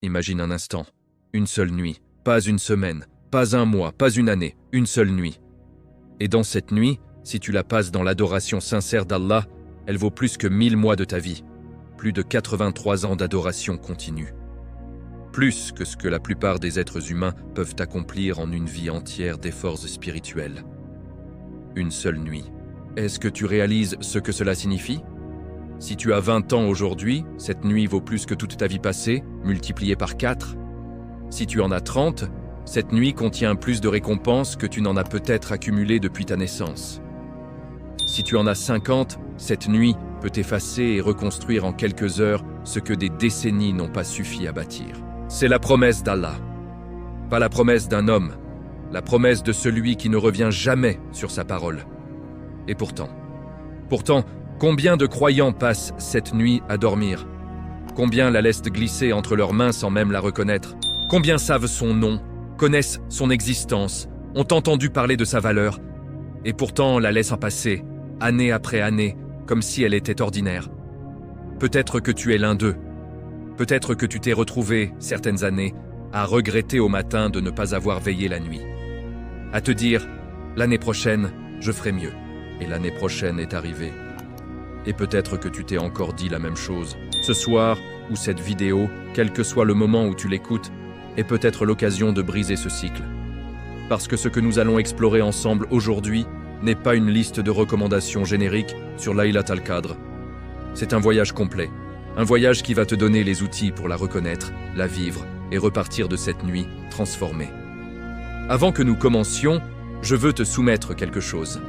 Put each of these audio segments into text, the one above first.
Imagine un instant, une seule nuit, pas une semaine, pas un mois, pas une année, une seule nuit. Et dans cette nuit, si tu la passes dans l'adoration sincère d'Allah, elle vaut plus que 1000 mois de ta vie, plus de 83 ans d'adoration continue. Plus que ce que la plupart des êtres humains peuvent accomplir en une vie entière d'efforts spirituels. Une seule nuit. Est-ce que tu réalises ce que cela signifie? Si tu as 20 ans aujourd'hui, cette nuit vaut plus que toute ta vie passée, multipliée par 4. Si tu en as 30, cette nuit contient plus de récompenses que tu n'en as peut-être accumulé depuis ta naissance. Si tu en as 50, cette nuit peut effacer et reconstruire en quelques heures ce que des décennies n'ont pas suffi à bâtir. C'est la promesse d'Allah, pas la promesse d'un homme, la promesse de celui qui ne revient jamais sur sa parole. Et pourtant, combien de croyants passent cette nuit à dormir? Combien la laissent glisser entre leurs mains sans même la reconnaître? Combien savent son nom, connaissent son existence, ont entendu parler de sa valeur, et pourtant la laissent en passer, année après année, comme si elle était ordinaire? Peut-être que tu es l'un d'eux. Peut-être que tu t'es retrouvé, certaines années, à regretter au matin de ne pas avoir veillé la nuit. À te dire, l'année prochaine, je ferai mieux. Et l'année prochaine est arrivée. Et peut-être que tu t'es encore dit la même chose. Ce soir, ou cette vidéo, quel que soit le moment où tu l'écoutes, est peut-être l'occasion de briser ce cycle. Parce que ce que nous allons explorer ensemble aujourd'hui n'est pas une liste de recommandations génériques sur Laylat al-Qadr. C'est un voyage complet. Un voyage qui va te donner les outils pour la reconnaître, la vivre et repartir de cette nuit transformée. Avant que nous commencions, je veux te soumettre quelque chose.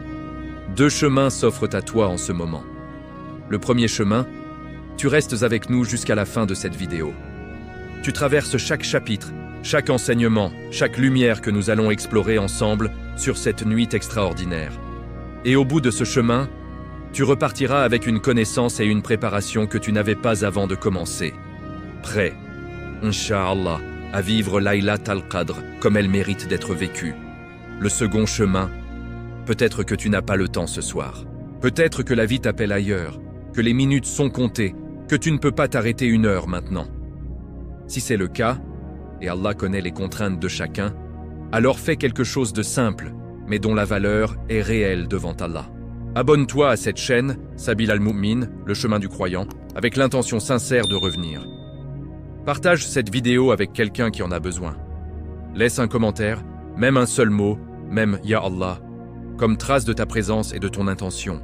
2 chemins s'offrent à toi en ce moment. Le premier chemin, tu restes avec nous jusqu'à la fin de cette vidéo. Tu traverses chaque chapitre, chaque enseignement, chaque lumière que nous allons explorer ensemble sur cette nuit extraordinaire. Et au bout de ce chemin, tu repartiras avec une connaissance et une préparation que tu n'avais pas avant de commencer. Prêt, Inch'Allah, à vivre Laylat al-Qadr comme elle mérite d'être vécue. Le second chemin, peut-être que tu n'as pas le temps ce soir. Peut-être que la vie t'appelle ailleurs, que les minutes sont comptées, que tu ne peux pas t'arrêter 1 heure maintenant. Si c'est le cas, et Allah connaît les contraintes de chacun, alors fais quelque chose de simple, mais dont la valeur est réelle devant Allah. Abonne-toi à cette chaîne, Sabil al-Mu'min, le chemin du croyant, avec l'intention sincère de revenir. Partage cette vidéo avec quelqu'un qui en a besoin. Laisse un commentaire, même un seul mot, même Ya Allah, comme trace de ta présence et de ton intention.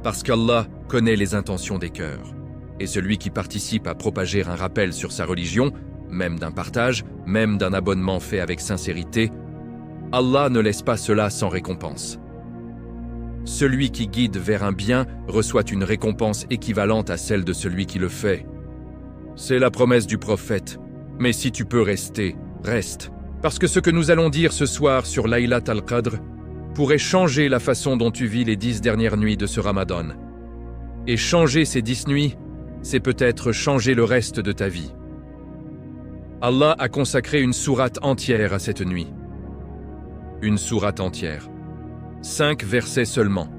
Parce qu'Allah connaît les intentions des cœurs. Et celui qui participe à propager un rappel sur sa religion, même d'un partage, même d'un abonnement fait avec sincérité, Allah ne laisse pas cela sans récompense. Celui qui guide vers un bien reçoit une récompense équivalente à celle de celui qui le fait. C'est la promesse du prophète. Mais si tu peux rester, reste. Parce que ce que nous allons dire ce soir sur Laylat al-Qadr pourrait changer la façon dont tu vis les 10 dernières nuits de ce Ramadan. Et changer ces 10 nuits, c'est peut-être changer le reste de ta vie. Allah a consacré une sourate entière à cette nuit. Une sourate entière. 5 versets seulement,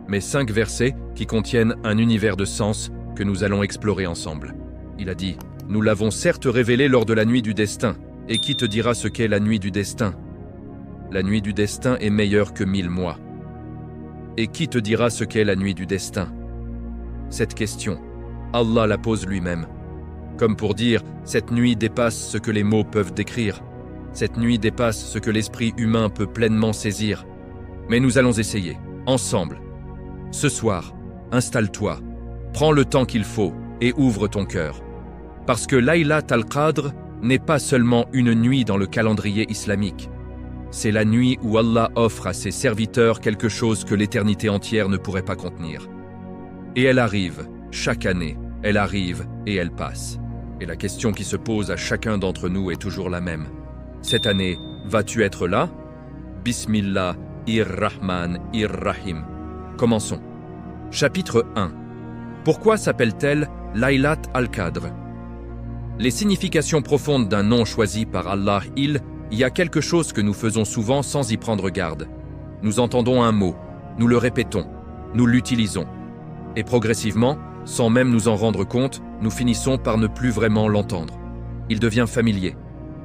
mais 5 versets qui contiennent un univers de sens que nous allons explorer ensemble. Il a dit, « Nous l'avons certes révélé lors de la nuit du destin, et qui te dira ce qu'est la nuit du destin? La nuit du destin est meilleure que 1000 mois. Et qui te dira ce qu'est la nuit du destin? » Cette question, Allah la pose lui-même. Comme pour dire, cette nuit dépasse ce que les mots peuvent décrire. Cette nuit dépasse ce que l'esprit humain peut pleinement saisir. Mais nous allons essayer, ensemble. Ce soir, installe-toi, prends le temps qu'il faut et ouvre ton cœur. Parce que Laylat al-Qadr n'est pas seulement une nuit dans le calendrier islamique. C'est la nuit où Allah offre à ses serviteurs quelque chose que l'éternité entière ne pourrait pas contenir. Et elle arrive, chaque année, elle arrive et elle passe. Et la question qui se pose à chacun d'entre nous est toujours la même. Cette année, vas-tu être là? Bismillah. Ir-Rahman, Ir-Rahim. Commençons. Chapitre 1. Pourquoi s'appelle-t-elle Laylat al-Qadr? Les significations profondes d'un nom choisi par Allah, il y a quelque chose que nous faisons souvent sans y prendre garde. Nous entendons un mot, nous le répétons, nous l'utilisons. Et progressivement, sans même nous en rendre compte, nous finissons par ne plus vraiment l'entendre. il devient familier,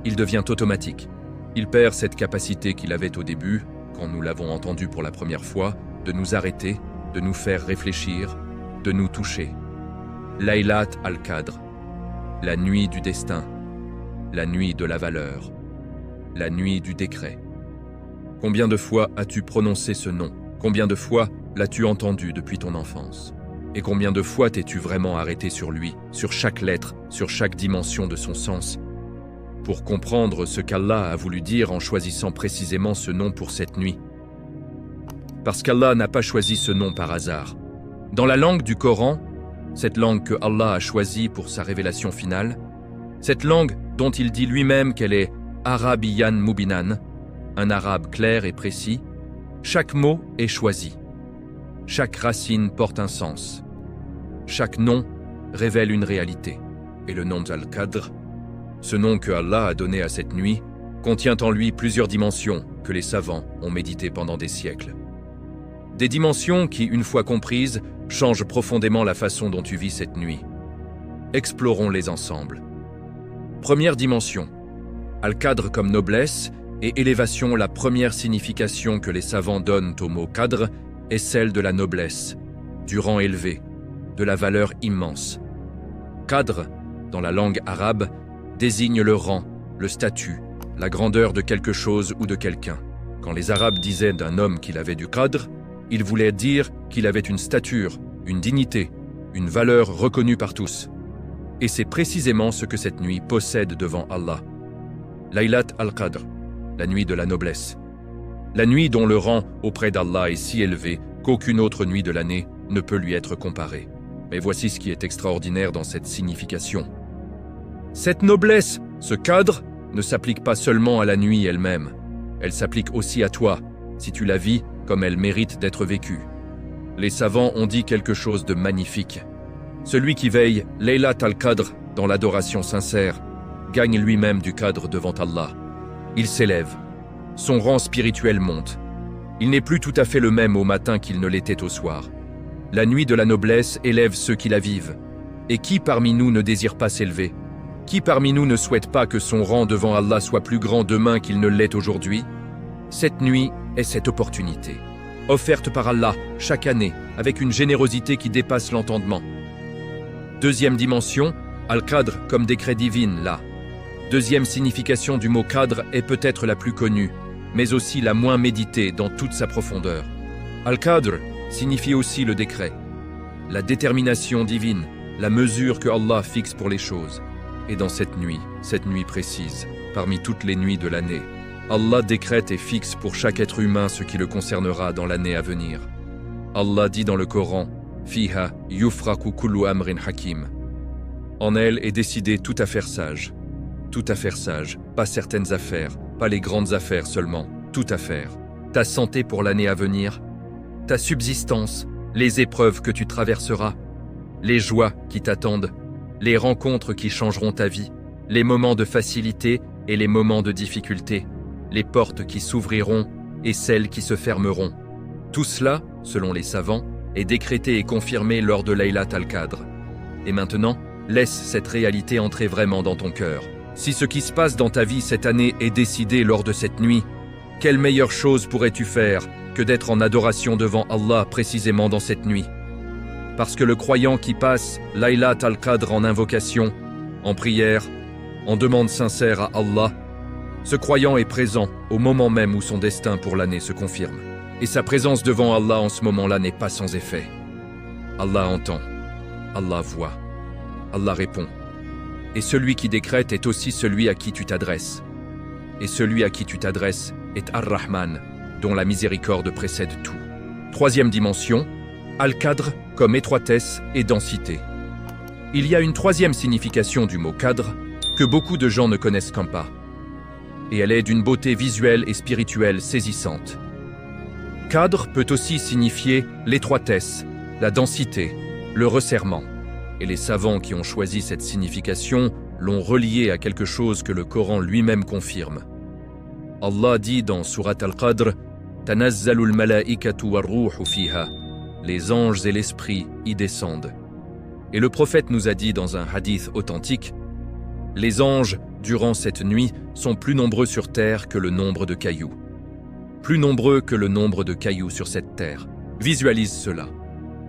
il devient automatique. Il perd cette capacité qu'il avait au début, quand nous l'avons entendu pour la première fois, de nous arrêter, de nous faire réfléchir, de nous toucher. Laylat al-Qadr, la nuit du destin, la nuit de la valeur, la nuit du décret. Combien de fois as-tu prononcé ce nom? Combien de fois l'as-tu entendu depuis ton enfance? Et combien de fois t'es-tu vraiment arrêté sur lui, sur chaque lettre, sur chaque dimension de son sens, pour comprendre ce qu'Allah a voulu dire en choisissant précisément ce nom pour cette nuit? Parce qu'Allah n'a pas choisi ce nom par hasard. Dans la langue du Coran, cette langue que Allah a choisie pour sa révélation finale, cette langue dont il dit lui-même qu'elle est Arabiyan Mubinan, un arabe clair et précis, chaque mot est choisi. Chaque racine porte un sens. Chaque nom révèle une réalité. Et le nom d'Al-Qadr, ce nom que Allah a donné à cette nuit, contient en lui plusieurs dimensions que les savants ont méditées pendant des siècles. Des dimensions qui, une fois comprises, changent profondément la façon dont tu vis cette nuit. Explorons-les ensemble. Première dimension. Al-Qadr comme noblesse et élévation. La première signification que les savants donnent au mot Qadr est celle de la noblesse, du rang élevé, de la valeur immense. Qadr, dans la langue arabe, désigne le rang, le statut, la grandeur de quelque chose ou de quelqu'un. Quand les Arabes disaient d'un homme qu'il avait du Qadr, ils voulaient dire qu'il avait une stature, une dignité, une valeur reconnue par tous. Et c'est précisément ce que cette nuit possède devant Allah. Laylat al-Qadr, la nuit de la noblesse. La nuit dont le rang auprès d'Allah est si élevé qu'aucune autre nuit de l'année ne peut lui être comparée. Mais voici ce qui est extraordinaire dans cette signification. Cette noblesse, ce cadre, ne s'applique pas seulement à la nuit elle-même. Elle s'applique aussi à toi, si tu la vis comme elle mérite d'être vécue. Les savants ont dit quelque chose de magnifique. Celui qui veille Laylat al-Qadr dans l'adoration sincère gagne lui-même du cadre devant Allah. Il s'élève. Son rang spirituel monte. Il n'est plus tout à fait le même au matin qu'il ne l'était au soir. La nuit de la noblesse élève ceux qui la vivent. Et qui parmi nous ne désire pas s'élever? Qui parmi nous ne souhaite pas que son rang devant Allah soit plus grand demain qu'il ne l'est aujourd'hui? Cette nuit est cette opportunité, offerte par Allah chaque année avec une générosité qui dépasse l'entendement. Deuxième dimension, Al-Qadr comme décret divin, là. Deuxième signification du mot Qadr est peut-être la plus connue, mais aussi la moins méditée dans toute sa profondeur. Al-Qadr signifie aussi le décret, la détermination divine, la mesure que Allah fixe pour les choses. Et dans cette nuit précise, parmi toutes les nuits de l'année, Allah décrète et fixe pour chaque être humain ce qui le concernera dans l'année à venir. Allah dit dans le Coran, « Fiha yufraku kullu amrin hakim » En elle est décidé toute affaire sage. Toute affaire sage, pas certaines affaires, pas les grandes affaires seulement, toute affaire. Ta santé pour l'année à venir, ta subsistance, les épreuves que tu traverseras, les joies qui t'attendent, les rencontres qui changeront ta vie, les moments de facilité et les moments de difficulté, les portes qui s'ouvriront et celles qui se fermeront. Tout cela, selon les savants, est décrété et confirmé lors de Laylat al-Qadr. Et maintenant, laisse cette réalité entrer vraiment dans ton cœur. Si ce qui se passe dans ta vie cette année est décidé lors de cette nuit, quelle meilleure chose pourrais-tu faire que d'être en adoration devant Allah précisément dans cette nuit? Parce que le croyant qui passe Laylat al-Qadr en invocation, en prière, en demande sincère à Allah, ce croyant est présent au moment même où son destin pour l'année se confirme. Et sa présence devant Allah en ce moment-là n'est pas sans effet. Allah entend, Allah voit, Allah répond. Et celui qui décrète est aussi celui à qui tu t'adresses. Et celui à qui tu t'adresses est Ar-Rahman, dont la miséricorde précède tout. Troisième dimension, Al-Qadr comme étroitesse et densité. Il y a une troisième signification du mot Qadr que beaucoup de gens ne connaissent qu'un pas. Et elle est d'une beauté visuelle et spirituelle saisissante. Qadr peut aussi signifier l'étroitesse, la densité, le resserrement. Et les savants qui ont choisi cette signification l'ont reliée à quelque chose que le Coran lui-même confirme. Allah dit dans Surat Al-Qadr, « Tanazzalul malaikatu war-ruhu fiha » Les anges et l'esprit y descendent. Et le prophète nous a dit dans un hadith authentique, « Les anges, durant cette nuit, sont plus nombreux sur terre que le nombre de cailloux. Plus nombreux que le nombre de cailloux sur cette terre. Visualise cela.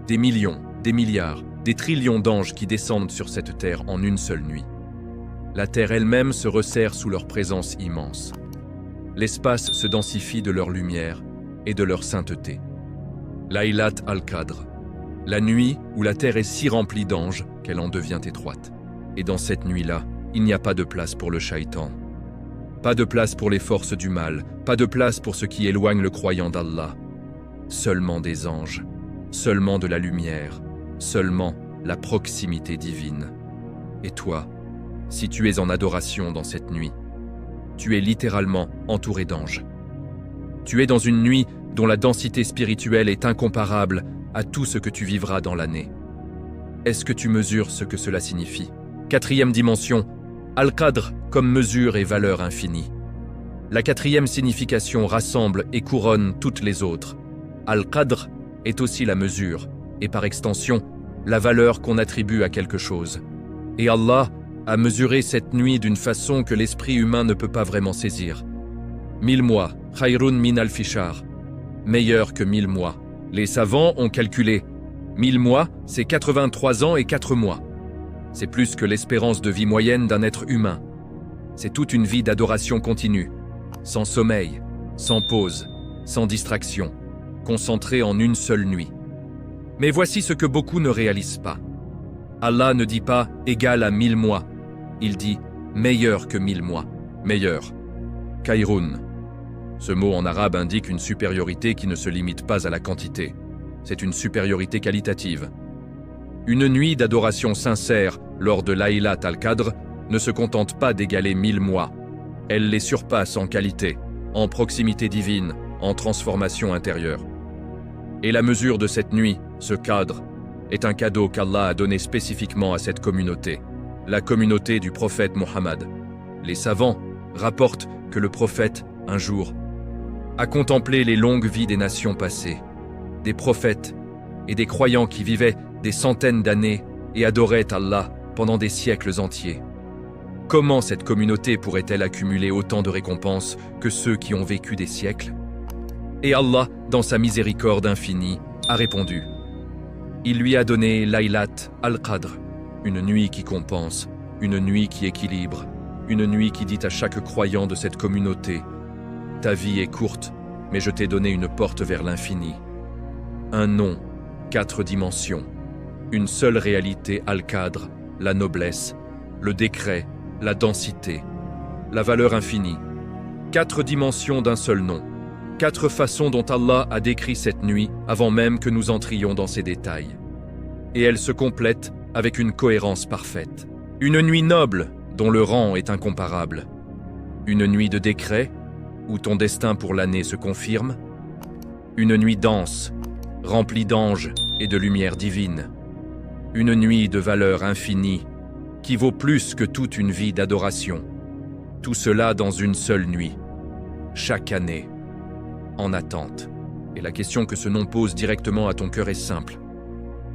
Des millions, des milliards, des trillions d'anges qui descendent sur cette terre en une seule nuit. La terre elle-même se resserre sous leur présence immense. L'espace se densifie de leur lumière et de leur sainteté. Laylat al-Qadr, la nuit où la terre est si remplie d'anges qu'elle en devient étroite. Et dans cette nuit-là, il n'y a pas de place pour le shaitan. Pas de place pour les forces du mal, pas de place pour ce qui éloigne le croyant d'Allah. Seulement des anges, seulement de la lumière, seulement la proximité divine. Et toi, si tu es en adoration dans cette nuit, tu es littéralement entouré d'anges. Tu es dans une nuit dont la densité spirituelle est incomparable à tout ce que tu vivras dans l'année. Est-ce que tu mesures ce que cela signifie? Quatrième dimension, Al-Qadr comme mesure et valeur infinie. La quatrième signification rassemble et couronne toutes les autres. Al-Qadr est aussi la mesure, et par extension, la valeur qu'on attribue à quelque chose. Et Allah a mesuré cette nuit d'une façon que l'esprit humain ne peut pas vraiment saisir. 1000 mois, khayrun min al-fishar, meilleur que 1000 mois. Les savants ont calculé, 1000 mois, c'est 83 ans et 4 mois. C'est plus que l'espérance de vie moyenne d'un être humain. C'est toute une vie d'adoration continue, sans sommeil, sans pause, sans distraction, concentrée en une seule nuit. Mais voici ce que beaucoup ne réalisent pas. Allah ne dit pas égal à 1000 mois, il dit meilleur que 1000 mois, meilleur. Khayrun. Ce mot en arabe indique une supériorité qui ne se limite pas à la quantité. C'est une supériorité qualitative. Une nuit d'adoration sincère lors de Laylat al-Qadr ne se contente pas d'égaler 1000 mois. Elle les surpasse en qualité, en proximité divine, en transformation intérieure. Et la mesure de cette nuit, ce cadre, est un cadeau qu'Allah a donné spécifiquement à cette communauté, la communauté du prophète Mohammed. Les savants rapportent que le prophète, un jour, a contemplé les longues vies des nations passées, des prophètes et des croyants qui vivaient des centaines d'années et adoraient Allah pendant des siècles entiers. Comment cette communauté pourrait-elle accumuler autant de récompenses que ceux qui ont vécu des siècles? Et Allah, dans sa miséricorde infinie, a répondu. Il lui a donné Laylat al-Qadr, une nuit qui compense, une nuit qui équilibre, une nuit qui dit à chaque croyant de cette communauté « Ta vie est courte, mais je t'ai donné une porte vers l'infini. » Un nom, 4 dimensions, une seule réalité al-Qadr, la noblesse, le décret, la densité, la valeur infinie. 4 dimensions d'un seul nom. 4 façons dont Allah a décrit cette nuit avant même que nous entrions dans ses détails. Et elle se complète avec une cohérence parfaite. Une nuit noble dont le rang est incomparable. Une nuit de décret où ton destin pour l'année se confirme. Une nuit dense, remplie d'anges et de lumière divine. Une nuit de valeur infinie qui vaut plus que toute une vie d'adoration. Tout cela dans une seule nuit, chaque année, en attente. Et la question que ce nom pose directement à ton cœur est simple.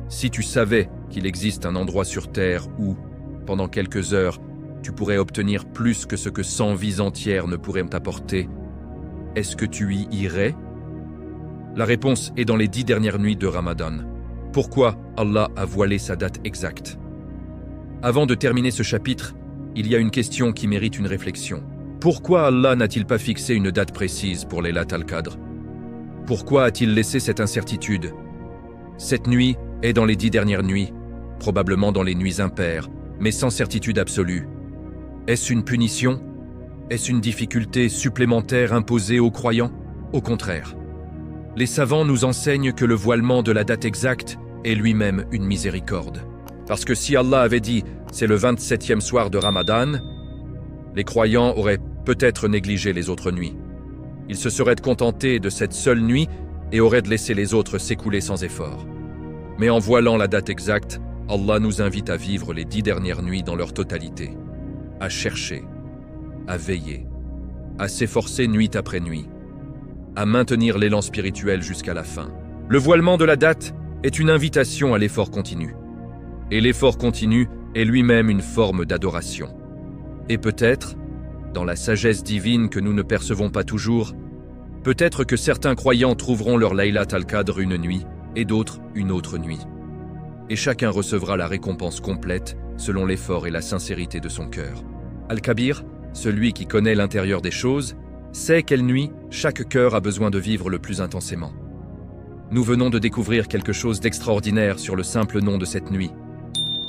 Si tu savais qu'il existe un endroit sur Terre où, pendant quelques heures, tu pourrais obtenir plus que ce que 100 vies entières ne pourraient t'apporter, est-ce que tu y irais? La réponse est dans les 10 dernières nuits de Ramadan. Pourquoi Allah a voilé sa date exacte? Avant de terminer ce chapitre, il y a une question qui mérite une réflexion. Pourquoi Allah n'a-t-il pas fixé une date précise pour Laylat al-Qadr? Pourquoi a-t-il laissé cette incertitude? Cette nuit est dans les 10 dernières nuits, probablement dans les nuits impaires, mais sans certitude absolue. Est-ce une punition? Est-ce une difficulté supplémentaire imposée aux croyants? Au contraire. Les savants nous enseignent que le voilement de la date exacte est lui-même une miséricorde. Parce que si Allah avait dit « c'est le 27e soir de Ramadan », les croyants auraient peut-être négligé les autres nuits. Ils se seraient contentés de cette seule nuit et auraient laissé les autres s'écouler sans effort. Mais en voilant la date exacte, Allah nous invite à vivre les 10 dernières nuits dans leur totalité, à chercher, à veiller, à s'efforcer nuit après nuit, à maintenir l'élan spirituel jusqu'à la fin. Le voilement de la date est une invitation à l'effort continu. Et l'effort continu est lui-même une forme d'adoration. Et peut-être, dans la sagesse divine que nous ne percevons pas toujours, peut-être que certains croyants trouveront leur Laylat al-Qadr une nuit et d'autres une autre nuit. Et chacun recevra la récompense complète selon l'effort et la sincérité de son cœur. Al-Kabir, celui qui connaît l'intérieur des choses, sait quelle nuit chaque cœur a besoin de vivre le plus intensément. Nous venons de découvrir quelque chose d'extraordinaire sur le simple nom de cette nuit.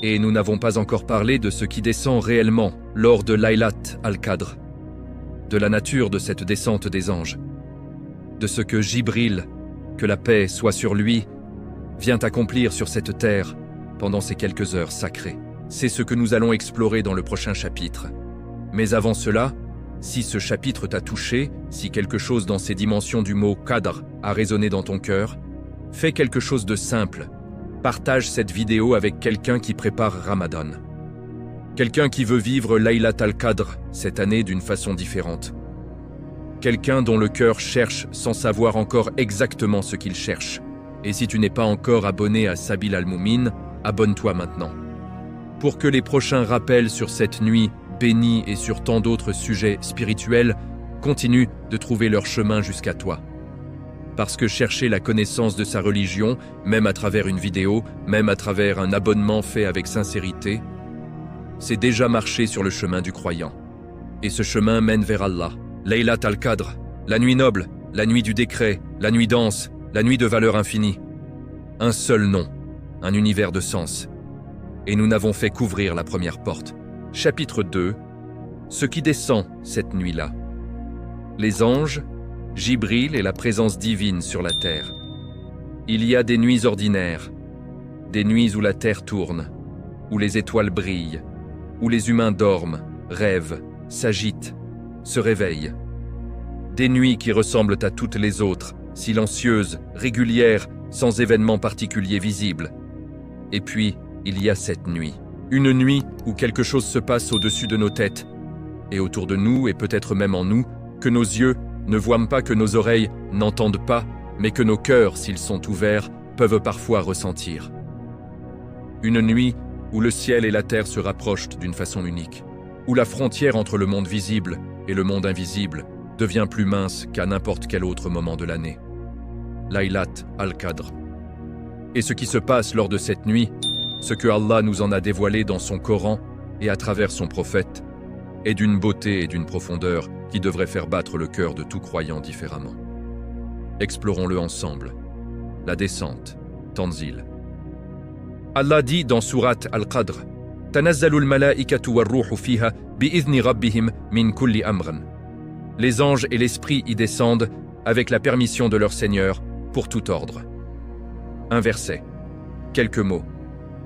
Et nous n'avons pas encore parlé de ce qui descend réellement lors de Laylat al-Qadr, de la nature de cette descente des anges, de ce que Jibril, que la paix soit sur lui, vient accomplir sur cette terre pendant ces quelques heures sacrées. C'est ce que nous allons explorer dans le prochain chapitre. Mais avant cela, si ce chapitre t'a touché, si quelque chose dans ces dimensions du mot Qadr a résonné dans ton cœur, fais quelque chose de simple. Partage cette vidéo avec quelqu'un qui prépare Ramadan. Quelqu'un qui veut vivre Laylat al-Qadr cette année d'une façon différente. Quelqu'un dont le cœur cherche sans savoir encore exactement ce qu'il cherche. Et si tu n'es pas encore abonné à Sabil al-Moumin, abonne-toi maintenant. Pour que les prochains rappels sur cette nuit bénie et sur tant d'autres sujets spirituels continuent de trouver leur chemin jusqu'à toi. Parce que chercher la connaissance de sa religion, même à travers une vidéo, même à travers un abonnement fait avec sincérité, c'est déjà marcher sur le chemin du croyant. Et ce chemin mène vers Allah. Laylat al-Qadr, la nuit noble, la nuit du décret, la nuit dense, la nuit de valeur infinie. Un seul nom, un univers de sens. Et nous n'avons fait qu'ouvrir la première porte. Chapitre 2. Ce qui descend cette nuit-là. Les anges, Jibril et la présence divine sur la terre. Il y a des nuits ordinaires, des nuits où la terre tourne, où les étoiles brillent, où les humains dorment, rêvent, s'agitent, se réveillent. Des nuits qui ressemblent à toutes les autres, silencieuses, régulières, sans événements particuliers visibles. Et puis, il y a cette nuit. Une nuit où quelque chose se passe au-dessus de nos têtes, et autour de nous, et peut-être même en nous, que nos yeux ne voient pas, que nos oreilles n'entendent pas, mais que nos cœurs, s'ils sont ouverts, peuvent parfois ressentir. Une nuit où le ciel et la terre se rapprochent d'une façon unique, où la frontière entre le monde visible et le monde invisible devient plus mince qu'à n'importe quel autre moment de l'année. Laylat al-Qadr. Et ce qui se passe lors de cette nuit, ce que Allah nous en a dévoilé dans son Coran et à travers son prophète, est d'une beauté et d'une profondeur qui devrait faire battre le cœur de tout croyant différemment. Explorons-le ensemble. La descente, Tanzil. Allah dit dans Sourate Al-Qadr, « Tanazzalul malaikatu war-ruhu fiha bi'izni rabbihim min kulli amran » Les anges et l'esprit y descendent avec la permission de leur Seigneur pour tout ordre. Un verset, quelques mots.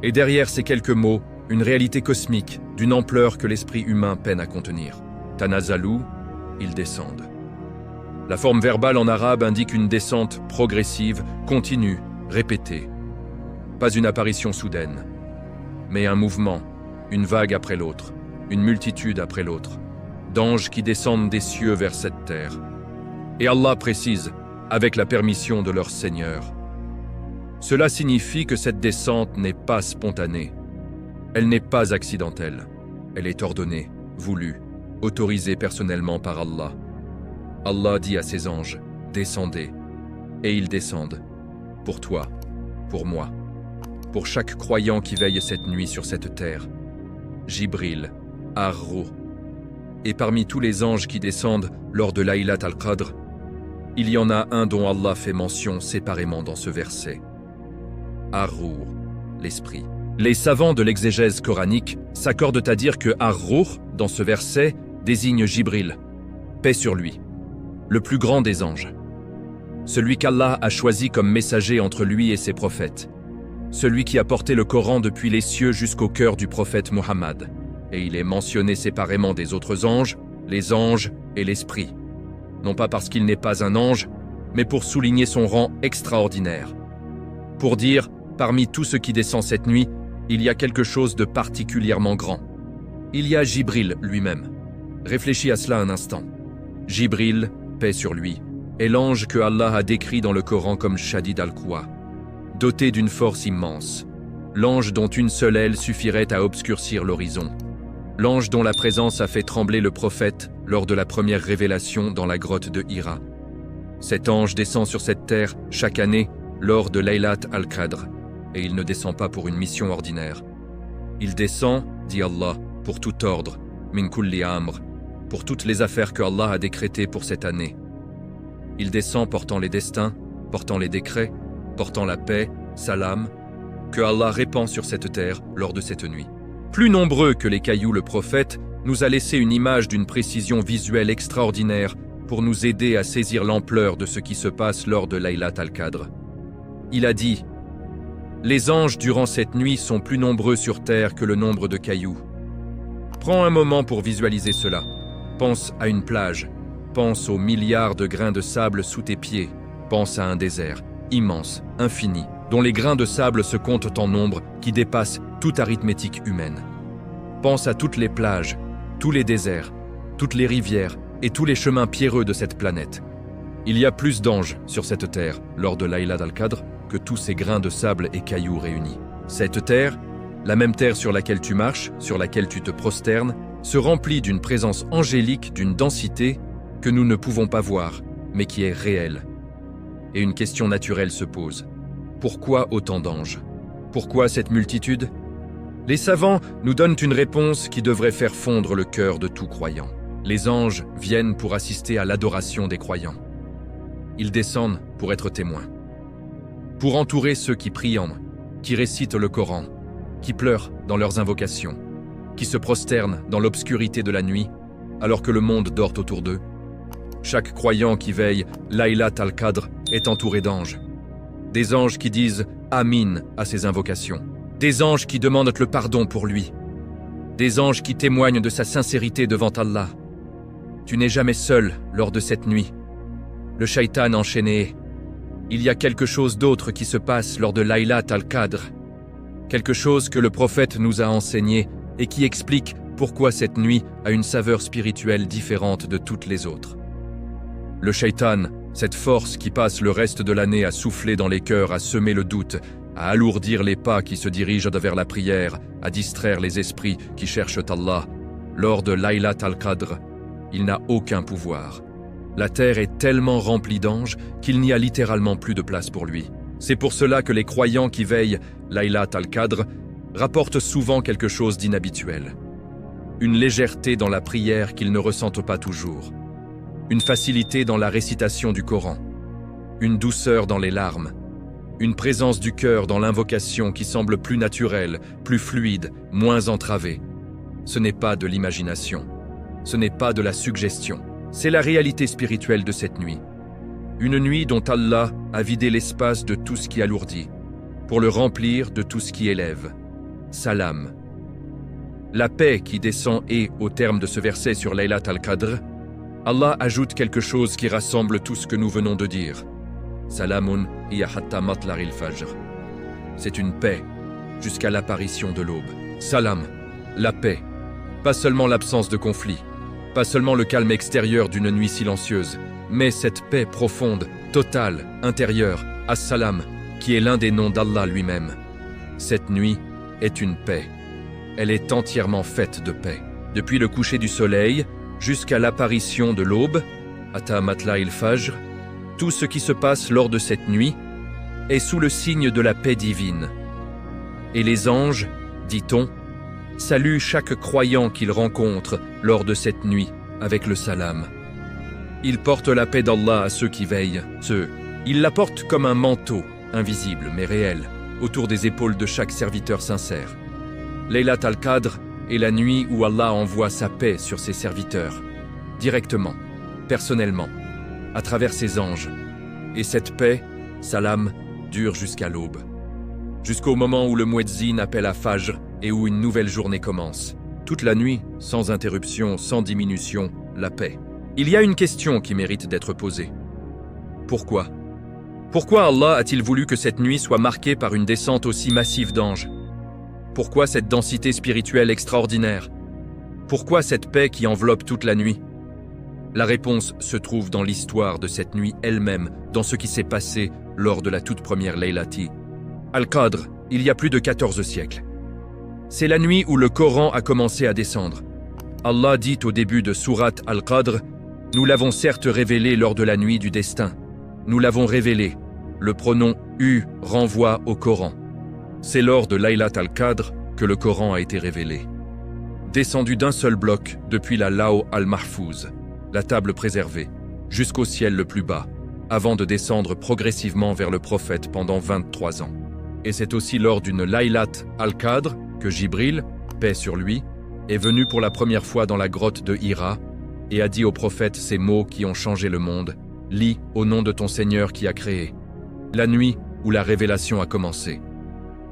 Et derrière ces quelques mots, une réalité cosmique d'une ampleur que l'esprit humain peine à contenir. Tanazzalu, ils descendent. La forme verbale en arabe indique une descente progressive, continue, répétée. Pas une apparition soudaine, mais un mouvement, une vague après l'autre, une multitude après l'autre, d'anges qui descendent des cieux vers cette terre. Et Allah précise, avec la permission de leur Seigneur. Cela signifie que cette descente n'est pas spontanée. Elle n'est pas accidentelle. Elle est ordonnée, voulue, autorisée personnellement par Allah. Allah dit à ses anges, « Descendez », et ils descendent. Pour toi, pour moi, pour chaque croyant qui veille cette nuit sur cette terre. Jibril, Ar-Ruh. Et parmi tous les anges qui descendent lors de Laylat al-Qadr, il y en a un dont Allah fait mention séparément dans ce verset. Ar-Ruh, l'esprit. Les savants de l'exégèse coranique s'accordent à dire que Ar-Ruh, dans ce verset, désigne Jibril, paix sur lui, le plus grand des anges. Celui qu'Allah a choisi comme messager entre lui et ses prophètes. Celui qui a porté le Coran depuis les cieux jusqu'au cœur du prophète Muhammad. Et il est mentionné séparément des autres anges, les anges et l'esprit. Non pas parce qu'il n'est pas un ange, mais pour souligner son rang extraordinaire. Pour dire, parmi tout ce qui descend cette nuit, il y a quelque chose de particulièrement grand. Il y a Jibril lui-même. Réfléchis à cela un instant. Jibril, paix sur lui, est l'ange que Allah a décrit dans le Coran comme Shadid al-Quwa, doté d'une force immense, l'ange dont une seule aile suffirait à obscurcir l'horizon. l'ange dont la présence a fait trembler le prophète lors de la première révélation dans la grotte de Hira. Cet ange descend sur cette terre chaque année lors de Laylat al-Qadr, et il ne descend pas pour une mission ordinaire. Il descend, dit Allah, pour tout ordre, min kulli amr, pour toutes les affaires que Allah a décrétées pour cette année. Il descend portant les destins, portant les décrets, portant la paix, salam, que Allah répand sur cette terre lors de cette nuit. Plus nombreux que les cailloux, le prophète nous a laissé une image d'une précision visuelle extraordinaire pour nous aider à saisir l'ampleur de ce qui se passe lors de Laylat al-Qadr. Il a dit « Les anges durant cette nuit sont plus nombreux sur terre que le nombre de cailloux. » Prends un moment pour visualiser cela. Pense à une plage. Pense aux milliards de grains de sable sous tes pieds. Pense à un désert, immense, infini, dont les grains de sable se comptent en nombre qui dépassent toute arithmétique humaine. Pense à toutes les plages, tous les déserts, toutes les rivières et tous les chemins pierreux de cette planète. Il y a plus d'anges sur cette terre lors de Laylat al-Qadr que tous ces grains de sable et cailloux réunis. Cette terre, la même terre sur laquelle tu marches, sur laquelle tu te prosternes, se remplit d'une présence angélique, d'une densité que nous ne pouvons pas voir, mais qui est réelle. Et une question naturelle se pose. Pourquoi autant d'anges? Pourquoi cette multitude? Les savants nous donnent une réponse qui devrait faire fondre le cœur de tout croyant. Les anges viennent pour assister à l'adoration des croyants. Ils descendent pour être témoins. Pour entourer ceux qui prient, qui récitent le Coran, qui pleurent dans leurs invocations, qui se prosternent dans l'obscurité de la nuit, alors que le monde dort autour d'eux. Chaque croyant qui veille Laylat al-Qadr est entouré d'anges. Des anges qui disent « Amin » à ses invocations. Des anges qui demandent le pardon pour lui. Des anges qui témoignent de sa sincérité devant Allah. Tu n'es jamais seul lors de cette nuit. Le shaitan enchaîné. Il y a quelque chose d'autre qui se passe lors de Laylat al-Qadr. Quelque chose que le prophète nous a enseigné et qui explique pourquoi cette nuit a une saveur spirituelle différente de toutes les autres. Le shaitan, cette force qui passe le reste de l'année à souffler dans les cœurs, à semer le doute, à alourdir les pas qui se dirigent vers la prière, à distraire les esprits qui cherchent Allah, lors de Laylat al-Qadr, il n'a aucun pouvoir. La terre est tellement remplie d'anges qu'il n'y a littéralement plus de place pour lui. C'est pour cela que les croyants qui veillent Laylat al-Qadr rapportent souvent quelque chose d'inhabituel. Une légèreté dans la prière qu'ils ne ressentent pas toujours. Une facilité dans la récitation du Coran. Une douceur dans les larmes. Une présence du cœur dans l'invocation qui semble plus naturelle, plus fluide, moins entravée. Ce n'est pas de l'imagination. Ce n'est pas de la suggestion. C'est la réalité spirituelle de cette nuit. Une nuit dont Allah a vidé l'espace de tout ce qui alourdit, pour le remplir de tout ce qui élève. Salam. La paix qui descend et, au terme de ce verset sur Laylat al-Qadr, Allah ajoute quelque chose qui rassemble tout ce que nous venons de dire. Salamun hiya hatta matla'il fajr. C'est une paix jusqu'à l'apparition de l'aube. Salam, la paix. Pas seulement l'absence de conflit, pas seulement le calme extérieur d'une nuit silencieuse, mais cette paix profonde, totale, intérieure, As-Salam, qui est l'un des noms d'Allah lui-même. Cette nuit est une paix. Elle est entièrement faite de paix. Depuis le coucher du soleil jusqu'à l'apparition de l'aube, Hatta matla'il fajr, tout ce qui se passe lors de cette nuit est sous le signe de la paix divine. Et les anges, dit-on, saluent chaque croyant qu'ils rencontrent lors de cette nuit avec le salam. Ils portent la paix d'Allah à ceux qui veillent, ils la portent comme un manteau, invisible mais réel, autour des épaules de chaque serviteur sincère. Laylat al-Qadr est la nuit où Allah envoie sa paix sur ses serviteurs, directement, personnellement, à travers ses anges. Et cette paix, salam, dure jusqu'à l'aube. Jusqu'au moment où le muezzin appelle à Fajr et où une nouvelle journée commence. Toute la nuit, sans interruption, sans diminution, la paix. Il y a une question qui mérite d'être posée. Pourquoi? Pourquoi Allah a-t-il voulu que cette nuit soit marquée par une descente aussi massive d'anges? Pourquoi cette densité spirituelle extraordinaire? Pourquoi cette paix qui enveloppe toute la nuit? La réponse se trouve dans l'histoire de cette nuit elle-même, dans ce qui s'est passé lors de la toute première Laylati al-Qadr, il y a plus de 14 siècles. C'est la nuit où le Coran a commencé à descendre. Allah dit au début de Sourate Al-Qadr, « Nous l'avons certes révélé lors de la nuit du destin. Nous l'avons révélé. » Le pronom « U » renvoie au Coran. C'est lors de Laylat al-Qadr que le Coran a été révélé. Descendu d'un seul bloc depuis la Law al-Mahfouz, la table préservée, jusqu'au ciel le plus bas, avant de descendre progressivement vers le prophète pendant 23 ans. Et c'est aussi lors d'une Laylat al-Qadr que Jibril, paix sur lui, est venu pour la première fois dans la grotte de Hira et a dit au prophète ces mots qui ont changé le monde. « Lis au nom de ton Seigneur qui a créé. » La nuit où la révélation a commencé.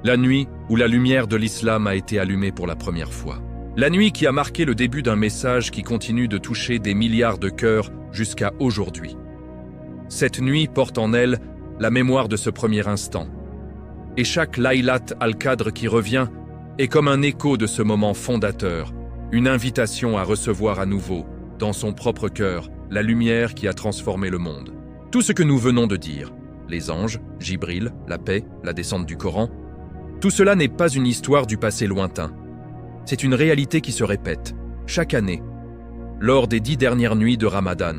La nuit où la lumière de l'islam a été allumée pour la première fois. La nuit qui a marqué le début d'un message qui continue de toucher des milliards de cœurs jusqu'à aujourd'hui. Cette nuit porte en elle la mémoire de ce premier instant. Et chaque Laylat al-Qadr qui revient est comme un écho de ce moment fondateur, une invitation à recevoir à nouveau, dans son propre cœur, la lumière qui a transformé le monde. Tout ce que nous venons de dire, les anges, Jibril, la paix, la descente du Coran, tout cela n'est pas une histoire du passé lointain. C'est une réalité qui se répète, chaque année, lors des 10 dernières nuits de Ramadan.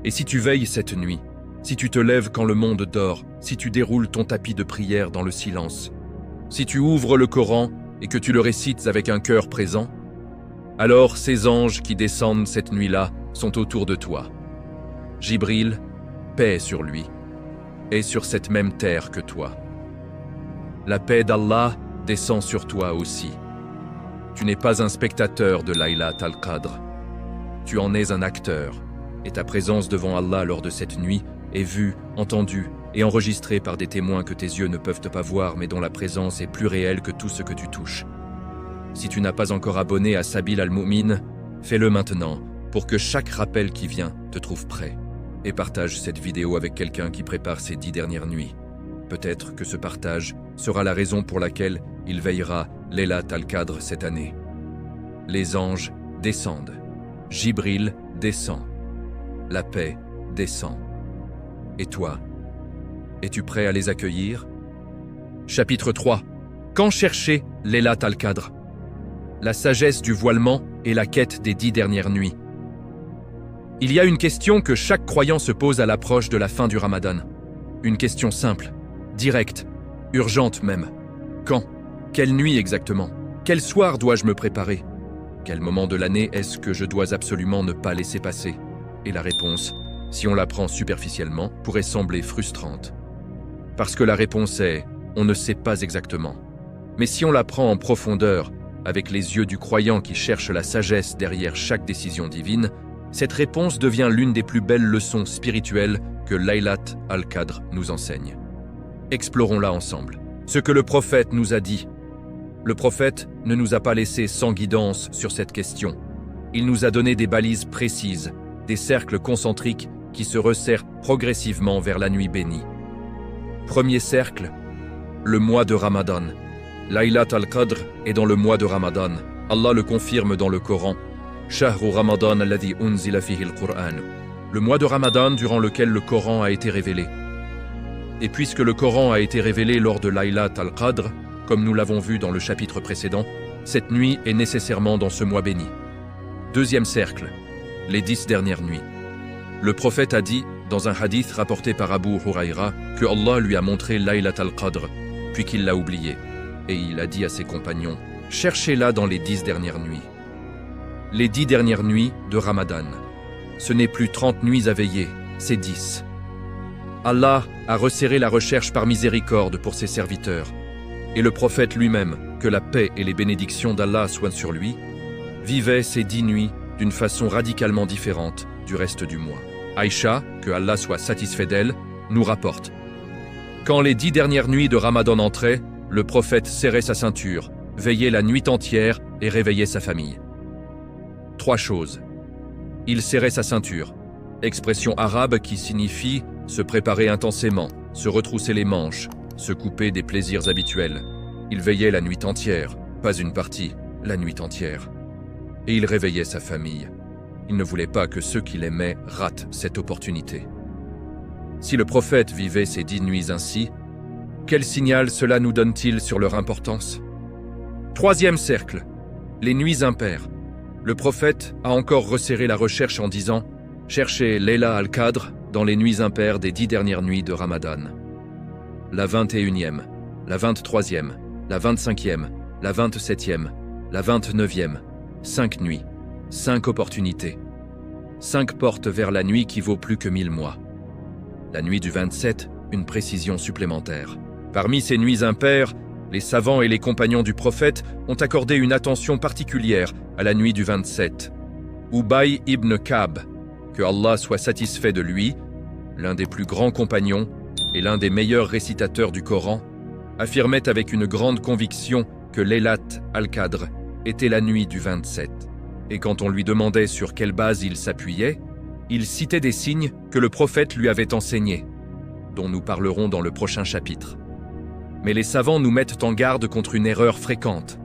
Et si tu veilles cette nuit, si tu te lèves quand le monde dort, si tu déroules ton tapis de prière dans le silence, si tu ouvres le Coran et que tu le récites avec un cœur présent, alors ces anges qui descendent cette nuit-là sont autour de toi. Jibril, paix sur lui, est sur cette même terre que toi. La paix d'Allah descend sur toi aussi. Tu n'es pas un spectateur de Laylat al-Qadr. Tu en es un acteur, et ta présence devant Allah lors de cette nuit est vue, entendue et enregistrée par des témoins que tes yeux ne peuvent pas voir mais dont la présence est plus réelle que tout ce que tu touches. Si tu n'as pas encore abonné à Sabil al-Mu'min, fais-le maintenant pour que chaque rappel qui vient te trouve prêt. Et partage cette vidéo avec quelqu'un qui prépare ces 10 dernières nuits. Peut-être que ce partage sera la raison pour laquelle il veillera Laylat al-Qadr cette année. Les anges descendent. Jibril descend. La paix descend. Et toi, es-tu prêt à les accueillir? Chapitre 3. Quand chercher Laylat al-Qadr? La sagesse du voilement et la quête des 10 dernières nuits. Il y a une question que chaque croyant se pose à l'approche de la fin du Ramadan. Une question simple, directe, urgente même. Quand? Quelle nuit exactement? Quel soir dois-je me préparer? Quel moment de l'année est-ce que je dois absolument ne pas laisser passer? Et la réponse, si on la prend superficiellement, pourrait sembler frustrante. Parce que la réponse est « on ne sait pas exactement ». Mais si on la prend en profondeur, avec les yeux du croyant qui cherche la sagesse derrière chaque décision divine, cette réponse devient l'une des plus belles leçons spirituelles que Laylat al-Qadr nous enseigne. Explorons-la ensemble. Ce que le prophète nous a dit. Le prophète ne nous a pas laissé sans guidance sur cette question. Il nous a donné des balises précises, des cercles concentriques qui se resserrent progressivement vers la nuit bénie. Premier cercle, le mois de Ramadan. Laylat al-Qadr est dans le mois de Ramadan. Allah le confirme dans le Coran. Shahru Ramadan alladhi unzila fihi al-Qur'an. Le mois de Ramadan durant lequel le Coran a été révélé. Et puisque le Coran a été révélé lors de Laylat al-Qadr, comme nous l'avons vu dans le chapitre précédent, cette nuit est nécessairement dans ce mois béni. Deuxième cercle, les 10 dernières nuits. Le prophète a dit, dans un hadith rapporté par Abu Huraira, que Allah lui a montré Laylat al-Qadr, puis qu'il l'a oublié. Et il a dit à ses compagnons, « Cherchez-la dans les 10 dernières nuits. » Les 10 dernières nuits de Ramadan. Ce n'est plus 30 nuits à veiller, c'est 10. Allah a resserré la recherche par miséricorde pour ses serviteurs. Et le prophète lui-même, que la paix et les bénédictions d'Allah soient sur lui, vivait ces 10 nuits d'une façon radicalement différente du reste du mois. Aïcha, que Allah soit satisfait d'elle, nous rapporte. Quand les 10 dernières nuits de Ramadan entraient, le prophète serrait sa ceinture, veillait la nuit entière et réveillait sa famille. 3 choses. Il serrait sa ceinture, expression arabe qui signifie se préparer intensément, se retrousser les manches, se couper des plaisirs habituels. Il veillait la nuit entière, pas une partie, la nuit entière. Et il réveillait sa famille. Il ne voulait pas que ceux qu'il aimait ratent cette opportunité. Si le prophète vivait ces 10 nuits ainsi, quel signal cela nous donne-t-il sur leur importance? Troisième cercle, les nuits impaires. Le prophète a encore resserré la recherche en disant « Cherchez Layla al-Qadr dans les nuits impaires des 10 dernières nuits de Ramadan. La 21e, la 23e, la 25e, la 27e, la 29e, 5 nuits, 5 opportunités. 5 portes vers la nuit qui vaut plus que 1000 mois. La nuit du 27, une précision supplémentaire. Parmi ces nuits impaires, les savants et les compagnons du prophète ont accordé une attention particulière à la nuit du 27. Ubay ibn Ka'b, que Allah soit satisfait de lui, l'un des plus grands compagnons et l'un des meilleurs récitateurs du Coran, affirmait avec une grande conviction que Laylat al-Qadr était la nuit du 27. Et quand on lui demandait sur quelle base il s'appuyait, il citait des signes que le prophète lui avait enseignés, dont nous parlerons dans le prochain chapitre. Mais les savants nous mettent en garde contre une erreur fréquente.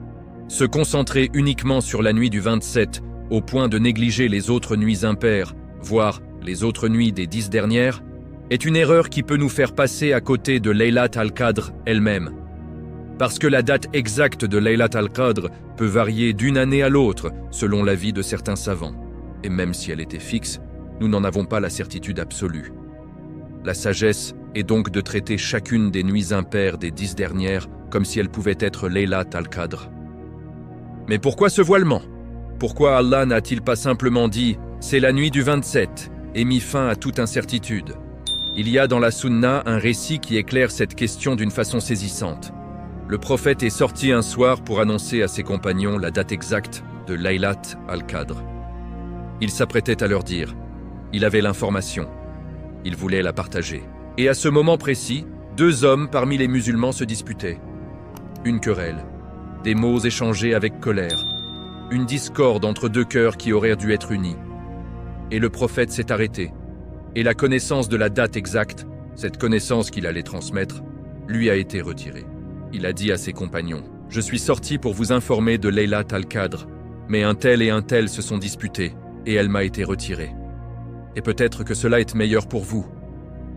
Se concentrer uniquement sur la nuit du 27 au point de négliger les autres nuits impaires, voire les autres nuits des 10 dernières, est une erreur qui peut nous faire passer à côté de Laylat al-Qadr elle-même. Parce que la date exacte de Laylat al-Qadr peut varier d'une année à l'autre selon l'avis de certains savants. Et même si elle était fixe, nous n'en avons pas la certitude absolue. La sagesse est donc de traiter chacune des nuits impaires des 10 dernières comme si elle pouvait être Laylat al-Qadr. Mais pourquoi ce voilement? Pourquoi Allah n'a-t-il pas simplement dit « c'est la nuit du 27 » et mis fin à toute incertitude? Il y a dans la Sunna un récit qui éclaire cette question d'une façon saisissante. Le prophète est sorti un soir pour annoncer à ses compagnons la date exacte de Laylat al-Qadr. Il s'apprêtait à leur dire. Il avait l'information. Il voulait la partager. Et à ce moment précis, 2 hommes parmi les musulmans se disputaient. Une querelle, des mots échangés avec colère, une discorde entre 2 cœurs qui auraient dû être unis. Et le prophète s'est arrêté. Et la connaissance de la date exacte, cette connaissance qu'il allait transmettre, lui a été retirée. Il a dit à ses compagnons, « Je suis sorti pour vous informer de Laylat al-Qadr, mais un tel et un tel se sont disputés, et elle m'a été retirée. Et peut-être que cela est meilleur pour vous.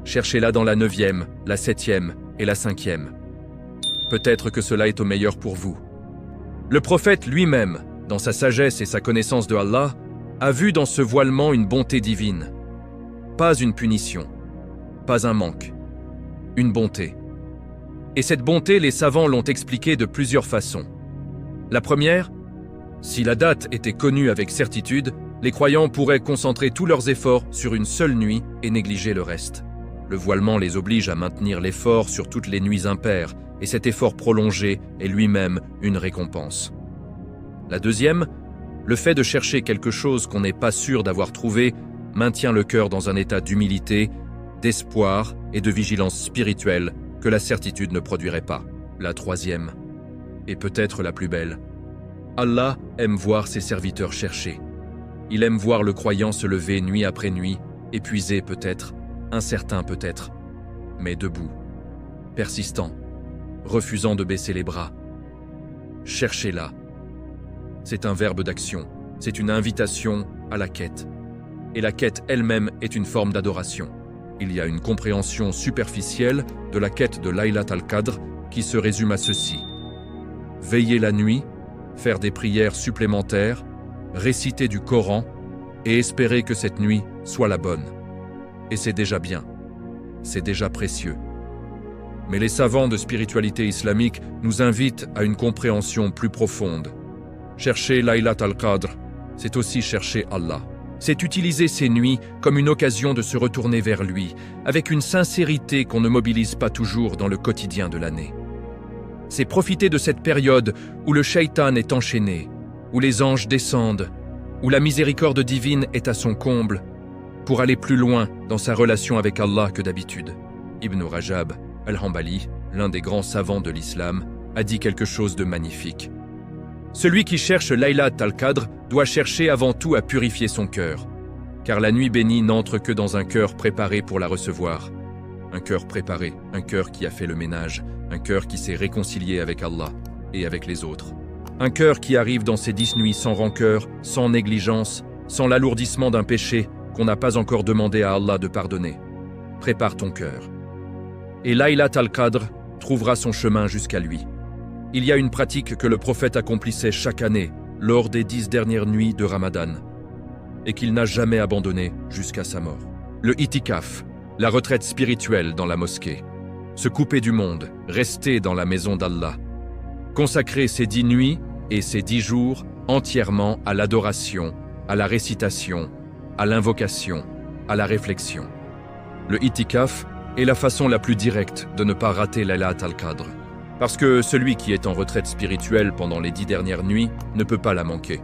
Cherchez-la dans la 9e, la 7e et la 5e. Peut-être que cela est au meilleur pour vous. » Le prophète lui-même, dans sa sagesse et sa connaissance de Allah, a vu dans ce voilement une bonté divine. Pas une punition, pas un manque, une bonté. Et cette bonté, les savants l'ont expliquée de plusieurs façons. La première, si la date était connue avec certitude, les croyants pourraient concentrer tous leurs efforts sur une seule nuit et négliger le reste. Le voilement les oblige à maintenir l'effort sur toutes les nuits impaires, et cet effort prolongé est lui-même une récompense. La deuxième, le fait de chercher quelque chose qu'on n'est pas sûr d'avoir trouvé maintient le cœur dans un état d'humilité, d'espoir et de vigilance spirituelle que la certitude ne produirait pas. La troisième, et peut-être la plus belle, Allah aime voir ses serviteurs chercher. Il aime voir le croyant se lever nuit après nuit, épuisé peut-être, incertain peut-être, mais debout, persistant, refusant de baisser les bras. Cherchez-la. C'est un verbe d'action, c'est une invitation à la quête. Et la quête elle-même est une forme d'adoration. Il y a une compréhension superficielle de la quête de Laylat al-Qadr qui se résume à ceci. Veiller la nuit, faire des prières supplémentaires, réciter du Coran et espérer que cette nuit soit la bonne. Et c'est déjà bien, c'est déjà précieux. Mais les savants de spiritualité islamique nous invitent à une compréhension plus profonde. Chercher Laylat al-Qadr, c'est aussi chercher Allah. C'est utiliser ces nuits comme une occasion de se retourner vers lui, avec une sincérité qu'on ne mobilise pas toujours dans le quotidien de l'année. C'est profiter de cette période où le shaitan est enchaîné, où les anges descendent, où la miséricorde divine est à son comble, pour aller plus loin dans sa relation avec Allah que d'habitude. Ibn Rajab al-Hanbali, l'un des grands savants de l'islam, a dit quelque chose de magnifique. Celui qui cherche Laylat al-Qadr doit chercher avant tout à purifier son cœur, car la nuit bénie n'entre que dans un cœur préparé pour la recevoir. Un cœur préparé, un cœur qui a fait le ménage, un cœur qui s'est réconcilié avec Allah et avec les autres. Un cœur qui arrive dans ces 10 nuits sans rancœur, sans négligence, sans l'alourdissement d'un péché qu'on n'a pas encore demandé à Allah de pardonner. Prépare ton cœur. Et Laylat al-Qadr trouvera son chemin jusqu'à lui. Il y a une pratique que le prophète accomplissait chaque année lors des 10 dernières nuits de Ramadan et qu'il n'a jamais abandonné jusqu'à sa mort. Le itikaf, la retraite spirituelle dans la mosquée. Se couper du monde, rester dans la maison d'Allah. Consacrer ces 10 nuits et ces 10 jours entièrement à l'adoration, à la récitation, à l'invocation, à la réflexion. Le itikaf est la façon la plus directe de ne pas rater Laylat al-Qadr. Parce que celui qui est en retraite spirituelle pendant les 10 dernières nuits ne peut pas la manquer,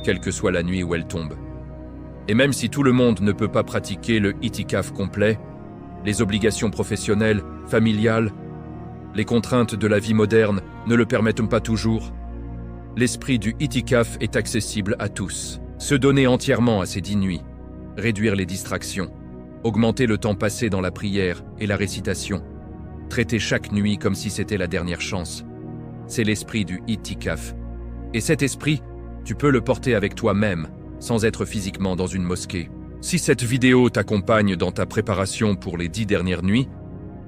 quelle que soit la nuit où elle tombe. Et même si tout le monde ne peut pas pratiquer le itikaf complet, les obligations professionnelles, familiales, les contraintes de la vie moderne ne le permettent pas toujours, l'esprit du itikaf est accessible à tous. Se donner entièrement à ces 10 nuits, réduire les distractions, augmenter le temps passé dans la prière et la récitation, traiter chaque nuit comme si c'était la dernière chance. C'est l'esprit du itikaf. Et cet esprit, tu peux le porter avec toi-même, sans être physiquement dans une mosquée. Si cette vidéo t'accompagne dans ta préparation pour les 10 dernières nuits,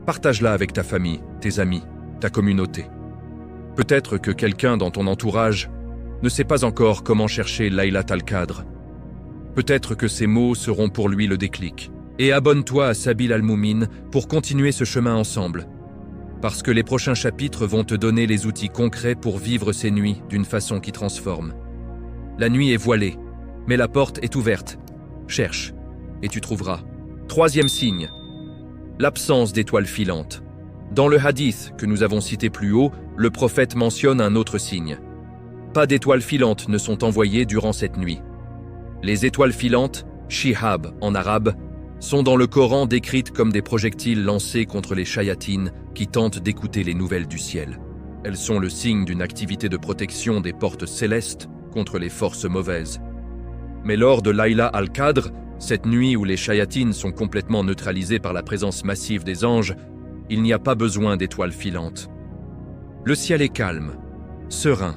partage-la avec ta famille, tes amis, ta communauté. Peut-être que quelqu'un dans ton entourage ne sait pas encore comment chercher Laylat al-Qadr. Peut-être que ces mots seront pour lui le déclic. Et abonne-toi à Sabil al-Moumin pour continuer ce chemin ensemble. Parce que les prochains chapitres vont te donner les outils concrets pour vivre ces nuits d'une façon qui transforme. La nuit est voilée, mais la porte est ouverte. Cherche, et tu trouveras. 3e signe, l'absence d'étoiles filantes. Dans le hadith que nous avons cité plus haut, le prophète mentionne un autre signe. Pas d'étoiles filantes ne sont envoyées durant cette nuit. Les étoiles filantes, shihab en arabe, sont dans le Coran décrites comme des projectiles lancés contre les shayatines qui tentent d'écouter les nouvelles du ciel. Elles sont le signe d'une activité de protection des portes célestes contre les forces mauvaises. Mais lors de Laylat al-Qadr, cette nuit où les shayatines sont complètement neutralisées par la présence massive des anges, il n'y a pas besoin d'étoiles filantes. Le ciel est calme, serein,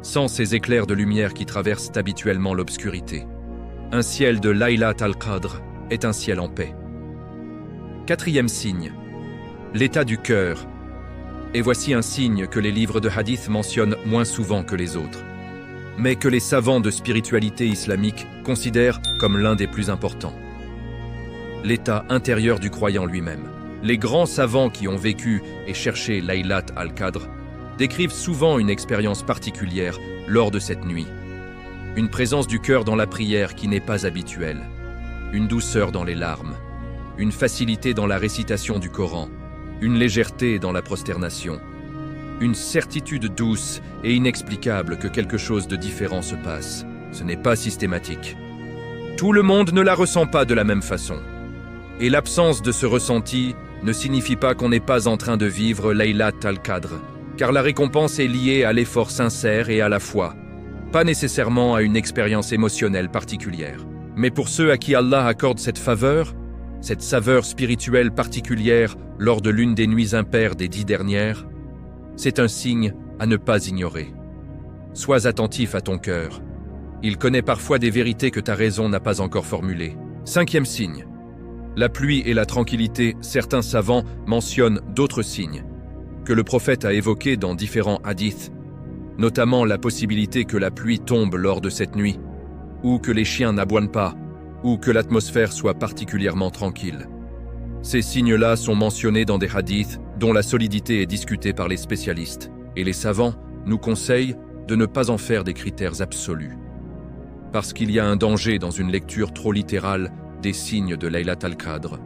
sans ces éclairs de lumière qui traversent habituellement l'obscurité. Un ciel de Laylat al-Qadr est un ciel en paix. 4e signe, l'état du cœur. Et voici un signe que les livres de hadith mentionnent moins souvent que les autres, mais que les savants de spiritualité islamique considèrent comme l'un des plus importants. L'état intérieur du croyant lui-même. Les grands savants qui ont vécu et cherché Laylat al-Qadr décrivent souvent une expérience particulière lors de cette nuit. Une présence du cœur dans la prière qui n'est pas habituelle. Une douceur dans les larmes, une facilité dans la récitation du Coran, une légèreté dans la prosternation, une certitude douce et inexplicable que quelque chose de différent se passe. Ce n'est pas systématique. Tout le monde ne la ressent pas de la même façon. Et l'absence de ce ressenti ne signifie pas qu'on n'est pas en train de vivre Laylat al-Qadr, car la récompense est liée à l'effort sincère et à la foi, pas nécessairement à une expérience émotionnelle particulière. Mais pour ceux à qui Allah accorde cette faveur, cette saveur spirituelle particulière lors de l'une des nuits impaires des 10 dernières, c'est un signe à ne pas ignorer. Sois attentif à ton cœur. Il connaît parfois des vérités que ta raison n'a pas encore formulées. 5e signe. La pluie et la tranquillité, certains savants mentionnent d'autres signes que le prophète a évoqués dans différents hadiths, notamment la possibilité que la pluie tombe lors de cette nuit, ou que les chiens n'aboinent pas, ou que l'atmosphère soit particulièrement tranquille. Ces signes-là sont mentionnés dans des hadiths dont la solidité est discutée par les spécialistes, et les savants nous conseillent de ne pas en faire des critères absolus. Parce qu'il y a un danger dans une lecture trop littérale des signes de Laylat al-Qadr,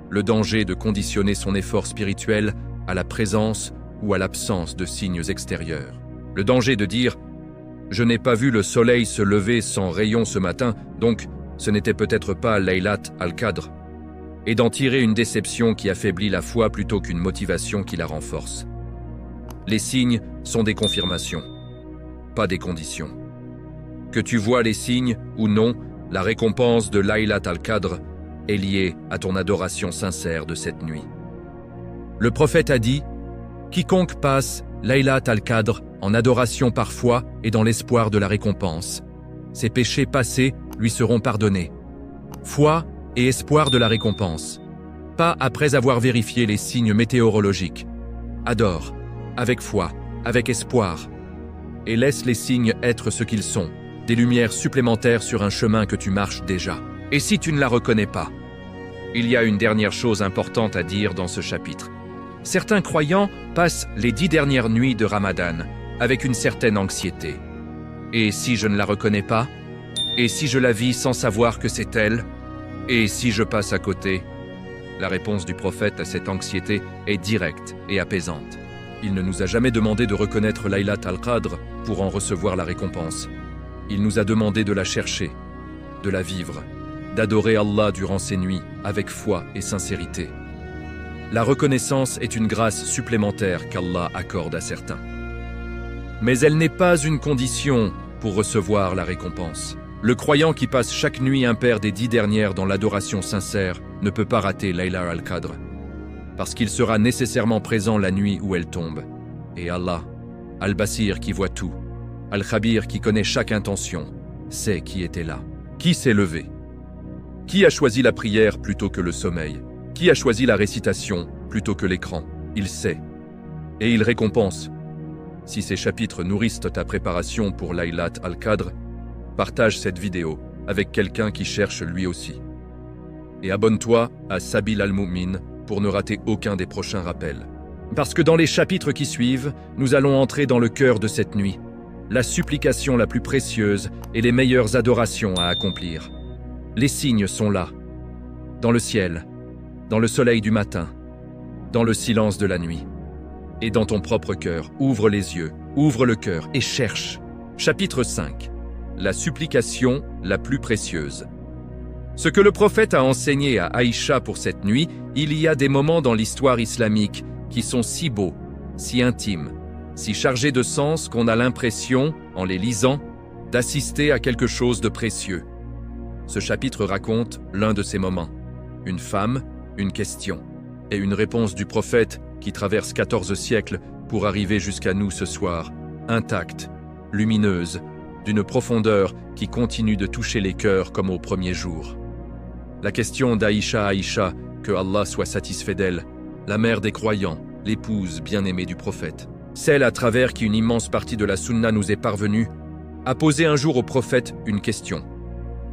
le danger de conditionner son effort spirituel à la présence ou à l'absence de signes extérieurs. Le danger de dire « Je n'ai pas vu le soleil se lever sans rayon ce matin, donc ce n'était peut-être pas Laylat al-Qadr » et d'en tirer une déception qui affaiblit la foi plutôt qu'une motivation qui la renforce. Les signes sont des confirmations, pas des conditions. Que tu vois les signes ou non, la récompense de Laylat al-Qadr est liée à ton adoration sincère de cette nuit. Le prophète a dit « Quiconque passe Laylat al-Qadr en adoration par foi et dans l'espoir de la récompense, ses péchés passés lui seront pardonnés. » Foi et espoir de la récompense. Pas après avoir vérifié les signes météorologiques. Adore, avec foi, avec espoir, et laisse les signes être ce qu'ils sont, des lumières supplémentaires sur un chemin que tu marches déjà. Et si tu ne la reconnais pas, il y a une dernière chose importante à dire dans ce chapitre. Certains croyants passent les 10 dernières nuits de Ramadan avec une certaine anxiété. Et si je ne la reconnais pas? Et si je la vis sans savoir que c'est elle? Et si je passe à côté? La réponse du prophète à cette anxiété est directe et apaisante. Il ne nous a jamais demandé de reconnaître Laylat al-Qadr pour en recevoir la récompense. Il nous a demandé de la chercher, de la vivre, d'adorer Allah durant ces nuits avec foi et sincérité. La reconnaissance est une grâce supplémentaire qu'Allah accorde à certains. Mais elle n'est pas une condition pour recevoir la récompense. Le croyant qui passe chaque nuit impaire des 10 dernières dans l'adoration sincère ne peut pas rater Laylat al-Qadr, parce qu'il sera nécessairement présent la nuit où elle tombe. Et Allah, Al-Basir qui voit tout, Al-Khabir qui connaît chaque intention, sait qui était là, qui s'est levé. Qui a choisi la prière plutôt que le sommeil? Qui a choisi la récitation plutôt que l'écran? Il sait. Et il récompense. Si ces chapitres nourrissent ta préparation pour Laylat al-Qadr, partage cette vidéo avec quelqu'un qui cherche lui aussi. Et abonne-toi à Sabil al-Mu'min pour ne rater aucun des prochains rappels. Parce que dans les chapitres qui suivent, nous allons entrer dans le cœur de cette nuit, la supplication la plus précieuse et les meilleures adorations à accomplir. Les signes sont là, dans le ciel, dans le soleil du matin, dans le silence de la nuit. Et dans ton propre cœur, ouvre les yeux, ouvre le cœur et cherche. Chapitre 5. La supplication la plus précieuse. Ce que le prophète a enseigné à Aïcha pour cette nuit, il y a des moments dans l'histoire islamique qui sont si beaux, si intimes, si chargés de sens qu'on a l'impression, en les lisant, d'assister à quelque chose de précieux. Ce chapitre raconte l'un de ces moments. Une femme, une question, et une réponse du prophète qui traverse 14 siècles pour arriver jusqu'à nous ce soir, intacte, lumineuse, d'une profondeur qui continue de toucher les cœurs comme au premier jour. La question d'Aïcha Aïcha, que Allah soit satisfait d'elle, la mère des croyants, l'épouse bien-aimée du prophète, celle à travers qui une immense partie de la sunna nous est parvenue, a posé un jour au prophète une question.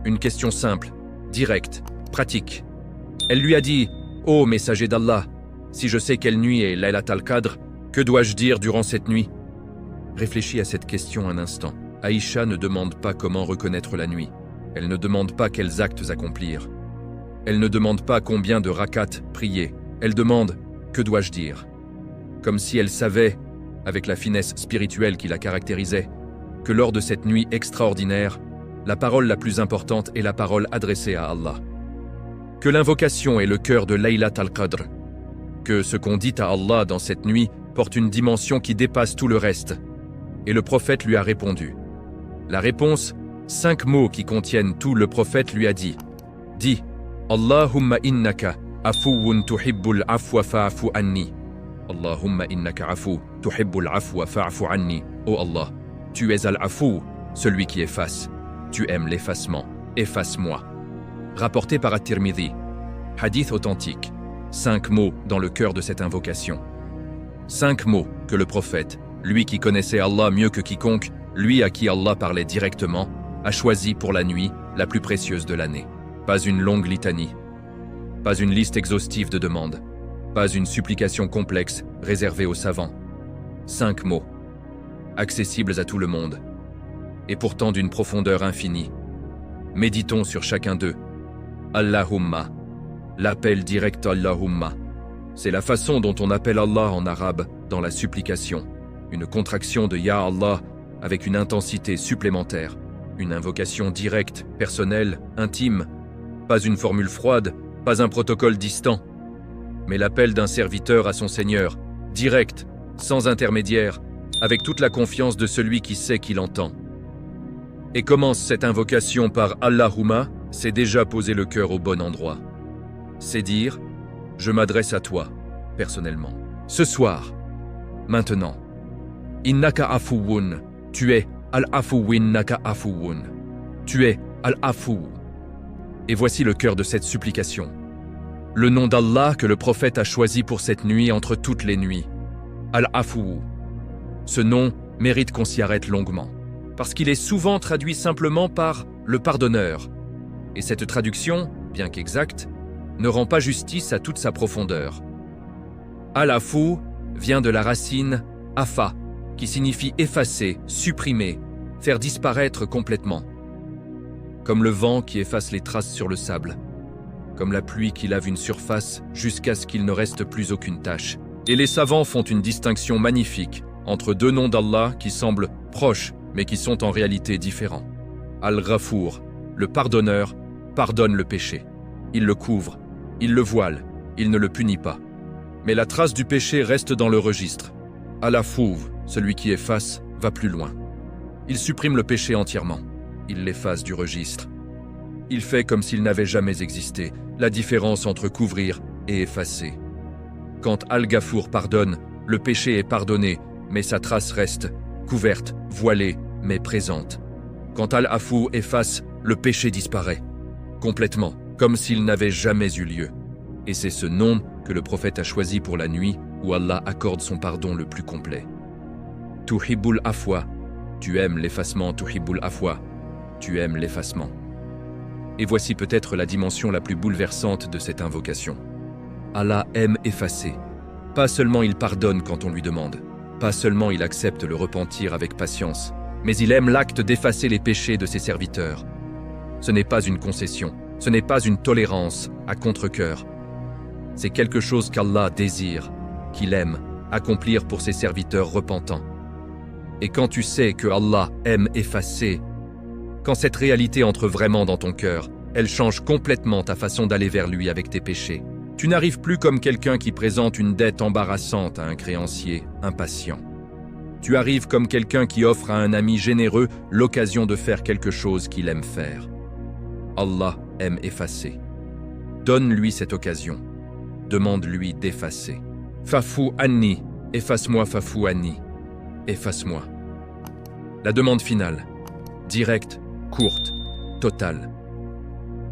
Une question simple, directe, pratique. Elle lui a dit « Ô messager d'Allah, si je sais quelle nuit est Laylat al-Qadr, que dois-je dire durant cette nuit ?» Réfléchis à cette question un instant. Aïcha ne demande pas comment reconnaître la nuit. Elle ne demande pas quels actes accomplir. Elle ne demande pas combien de rakats prier. Elle demande « Que dois-je dire ?» Comme si elle savait, avec la finesse spirituelle qui la caractérisait, que lors de cette nuit extraordinaire, la parole la plus importante est la parole adressée à Allah. Que l'invocation est le cœur de Laylat al-Qadr. Que ce qu'on dit à Allah dans cette nuit porte une dimension qui dépasse tout le reste. Et le prophète lui a répondu. La réponse, 5 mots qui contiennent tout, le prophète lui a dit. Dis, Allahumma innaka afuwun tuhibbul afwa fa'afu anni. Allahumma innaka afu tuhibbul afwa fa'afu anni. Oh Allah, tu es al-afou, celui qui efface. Tu aimes l'effacement, efface-moi. Rapporté par At-Tirmidhi. Hadith authentique. 5 mots dans le cœur de cette invocation. 5 mots que le prophète, lui qui connaissait Allah mieux que quiconque, lui à qui Allah parlait directement, a choisi pour la nuit la plus précieuse de l'année. Pas une longue litanie, pas une liste exhaustive de demandes, pas une supplication complexe réservée aux savants. 5 mots, accessibles à tout le monde, et pourtant d'une profondeur infinie. Méditons sur chacun d'eux. Allahumma, l'appel direct Allahumma. C'est la façon dont on appelle Allah en arabe dans la supplication. Une contraction de Ya Allah avec une intensité supplémentaire. Une invocation directe, personnelle, intime. Pas une formule froide, pas un protocole distant. Mais l'appel d'un serviteur à son Seigneur, direct, sans intermédiaire, avec toute la confiance de celui qui sait qu'il entend. Et commence cette invocation par Allahumma, c'est déjà poser le cœur au bon endroit. C'est dire, je m'adresse à toi, personnellement. Ce soir, maintenant. Innaka afuwun, tu es al-afouwin naka afouwun. Tu es al-afou. Et voici le cœur de cette supplication. Le nom d'Allah que le prophète a choisi pour cette nuit entre toutes les nuits. Al-afou. Ce nom mérite qu'on s'y arrête longuement, parce qu'il est souvent traduit simplement par « le pardonneur ». Et cette traduction, bien qu'exacte, ne rend pas justice à toute sa profondeur. Al-Afu vient de la racine « afa », qui signifie effacer, supprimer, faire disparaître complètement. Comme le vent qui efface les traces sur le sable, comme la pluie qui lave une surface jusqu'à ce qu'il ne reste plus aucune tache. Et les savants font une distinction magnifique entre deux noms d'Allah qui semblent proches, mais qui sont en réalité différents. Al-Ghafour, le pardonneur, pardonne le péché. Il le couvre, il le voile, il ne le punit pas. Mais la trace du péché reste dans le registre. Al-Afu, celui qui efface, va plus loin. Il supprime le péché entièrement. Il l'efface du registre. Il fait comme s'il n'avait jamais existé, la différence entre couvrir et effacer. Quand Al-Ghafour pardonne, le péché est pardonné, mais sa trace reste, couverte, voilée, mais présente. Quand Al-Afu efface, le péché disparaît, complètement, comme s'il n'avait jamais eu lieu. Et c'est ce nom que le prophète a choisi pour la nuit où Allah accorde son pardon le plus complet. Tuhibbul afwa, tu aimes l'effacement, tuhibbul afwa, tu aimes l'effacement. Et voici peut-être la dimension la plus bouleversante de cette invocation. Allah aime effacer. Pas seulement il pardonne quand on lui demande, pas seulement il accepte le repentir avec patience, mais il aime l'acte d'effacer les péchés de ses serviteurs. Ce n'est pas une concession, ce n'est pas une tolérance à contre-cœur. C'est quelque chose qu'Allah désire, qu'il aime, accomplir pour ses serviteurs repentants. Et quand tu sais que Allah aime effacer, quand cette réalité entre vraiment dans ton cœur, elle change complètement ta façon d'aller vers lui avec tes péchés. Tu n'arrives plus comme quelqu'un qui présente une dette embarrassante à un créancier impatient. Tu arrives comme quelqu'un qui offre à un ami généreux l'occasion de faire quelque chose qu'il aime faire. Allah aime effacer. Donne-lui cette occasion. Demande-lui d'effacer. Fafu anni, efface-moi fafu anni. Efface-moi. La demande finale. Directe, courte, totale.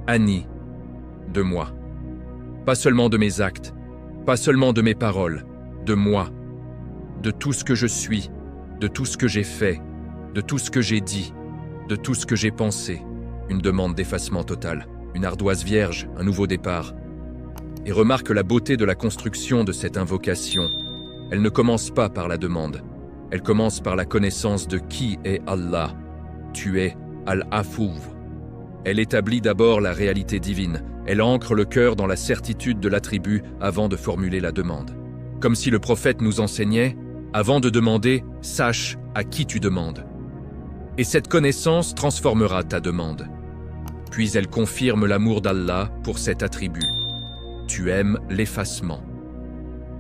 Anni, de moi. Pas seulement de mes actes, pas seulement de mes paroles, de moi, de tout ce que je suis, de tout ce que j'ai fait, de tout ce que j'ai dit, de tout ce que j'ai pensé. Une demande d'effacement total, une ardoise vierge, un nouveau départ. Et remarque la beauté de la construction de cette invocation. Elle ne commence pas par la demande, elle commence par la connaissance de qui est Allah. Tu es Al-Afu. Elle établit d'abord la réalité divine. Elle ancre le cœur dans la certitude de l'attribut avant de formuler la demande. Comme si le prophète nous enseignait, avant de demander, sache à qui tu demandes. Et cette connaissance transformera ta demande. Puis elle confirme l'amour d'Allah pour cet attribut. Tu aimes l'effacement.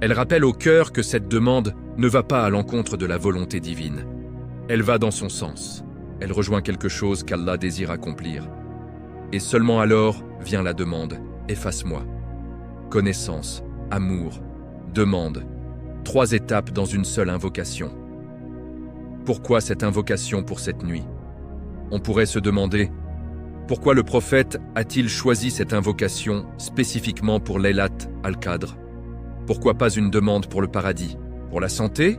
Elle rappelle au cœur que cette demande ne va pas à l'encontre de la volonté divine. Elle va dans son sens. Elle rejoint quelque chose qu'Allah désire accomplir. Et seulement alors vient la demande, efface-moi. Connaissance, amour, demande. 3 étapes dans une seule invocation. Pourquoi cette invocation pour cette nuit? On pourrait se demander, pourquoi le prophète a-t-il choisi cette invocation spécifiquement pour Laylat al-Qadr? Pourquoi pas une demande pour le paradis? Pour la santé?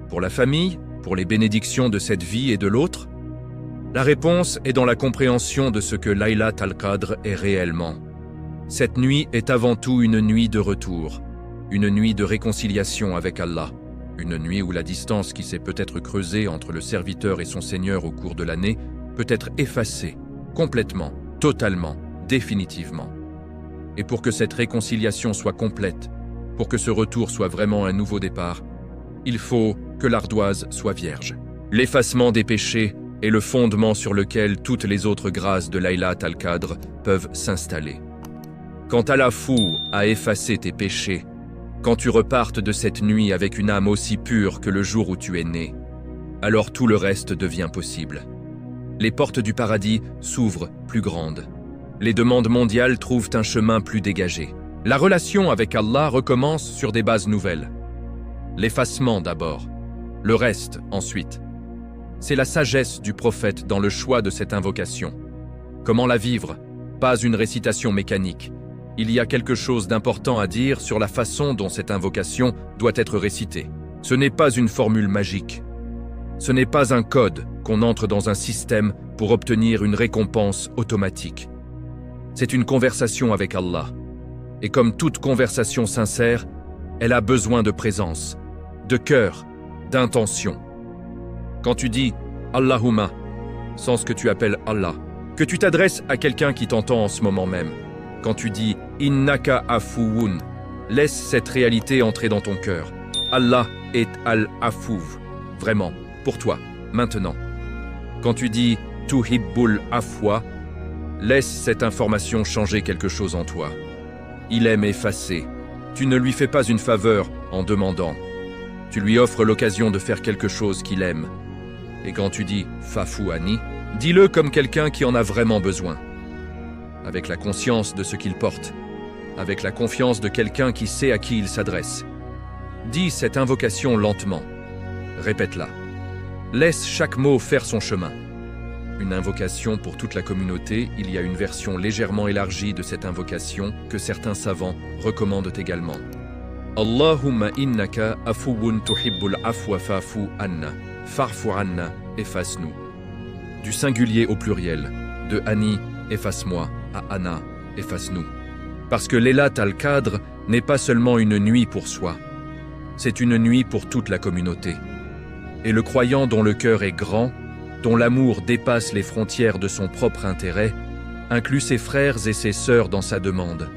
Pour la famille? Pour les bénédictions de cette vie et de l'autre? La réponse est dans la compréhension de ce que Laylat al-Qadr est réellement. Cette nuit est avant tout une nuit de retour, une nuit de réconciliation avec Allah, une nuit où la distance qui s'est peut-être creusée entre le serviteur et son Seigneur au cours de l'année peut être effacée, complètement, totalement, définitivement. Et pour que cette réconciliation soit complète, pour que ce retour soit vraiment un nouveau départ, il faut que l'ardoise soit vierge. L'effacement des péchés est le fondement sur lequel toutes les autres grâces de Laylat al-Qadr peuvent s'installer. Quand Al-Afu a effacé tes péchés, quand tu repartes de cette nuit avec une âme aussi pure que le jour où tu es né, alors tout le reste devient possible. Les portes du paradis s'ouvrent plus grandes. Les demandes mondiales trouvent un chemin plus dégagé. La relation avec Allah recommence sur des bases nouvelles. L'effacement d'abord, le reste ensuite. C'est la sagesse du prophète dans le choix de cette invocation. Comment la vivre? Pas une récitation mécanique. Il y a quelque chose d'important à dire sur la façon dont cette invocation doit être récitée. Ce n'est pas une formule magique. Ce n'est pas un code qu'on entre dans un système pour obtenir une récompense automatique. C'est une conversation avec Allah. Et comme toute conversation sincère, elle a besoin de présence, de cœur, d'intention. Quand tu dis « Allahumma », sans ce que tu appelles Allah, que tu t'adresses à quelqu'un qui t'entend en ce moment même. Quand tu dis « Innaka afuwun », laisse cette réalité entrer dans ton cœur. Allah est al-afouv, vraiment, pour toi, maintenant. Quand tu dis « Tuhibbul afwa », laisse cette information changer quelque chose en toi. Il aime effacer. Tu ne lui fais pas une faveur en demandant. Tu lui offres l'occasion de faire quelque chose qu'il aime. Et quand tu dis « Fafouani », dis-le comme quelqu'un qui en a vraiment besoin. Avec la conscience de ce qu'il porte. Avec la confiance de quelqu'un qui sait à qui il s'adresse. Dis cette invocation lentement. Répète-la. Laisse chaque mot faire son chemin. Une invocation pour toute la communauté, il y a une version légèrement élargie de cette invocation que certains savants recommandent également. Allahumma innaka afuwun tuhibbul afwa fa'fu anna, farfu anna, efface-nous. Du singulier au pluriel, de Ani, efface-moi, à Anna, efface-nous. Parce que Laylat al-Qadr n'est pas seulement une nuit pour soi, c'est une nuit pour toute la communauté. Et le croyant dont le cœur est grand, dont l'amour dépasse les frontières de son propre intérêt, inclut ses frères et ses sœurs dans sa demande,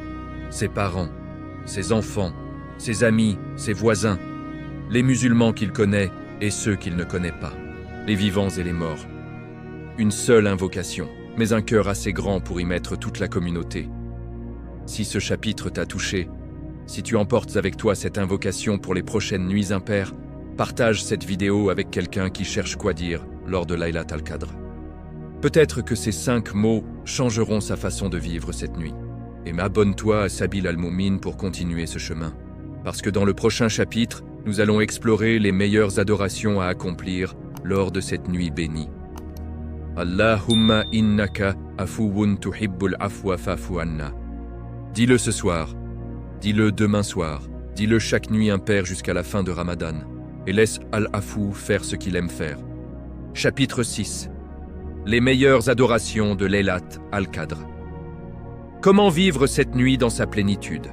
ses parents, ses enfants, ses amis, ses voisins, les musulmans qu'il connaît et ceux qu'il ne connaît pas, les vivants et les morts. Une seule invocation, mais un cœur assez grand pour y mettre toute la communauté. Si ce chapitre t'a touché, si tu emportes avec toi cette invocation pour les prochaines nuits impaires, partage cette vidéo avec quelqu'un qui cherche quoi dire lors de Laylat al-Qadr. Peut-être que ces 5 mots changeront sa façon de vivre cette nuit. Et abonne-toi à Sabil al-Moumin pour continuer ce chemin. Parce que dans le prochain chapitre, nous allons explorer les meilleures adorations à accomplir lors de cette nuit bénie. Allahumma innaka afuwun tuhibbul afwa fa'fu anna. Dis-le ce soir, dis-le demain soir, dis-le chaque nuit impaire jusqu'à la fin de Ramadan, et laisse Al-Afou faire ce qu'il aime faire. Chapitre 6. Les meilleures adorations de Laylat al-Qadr. Comment vivre cette nuit dans sa plénitude?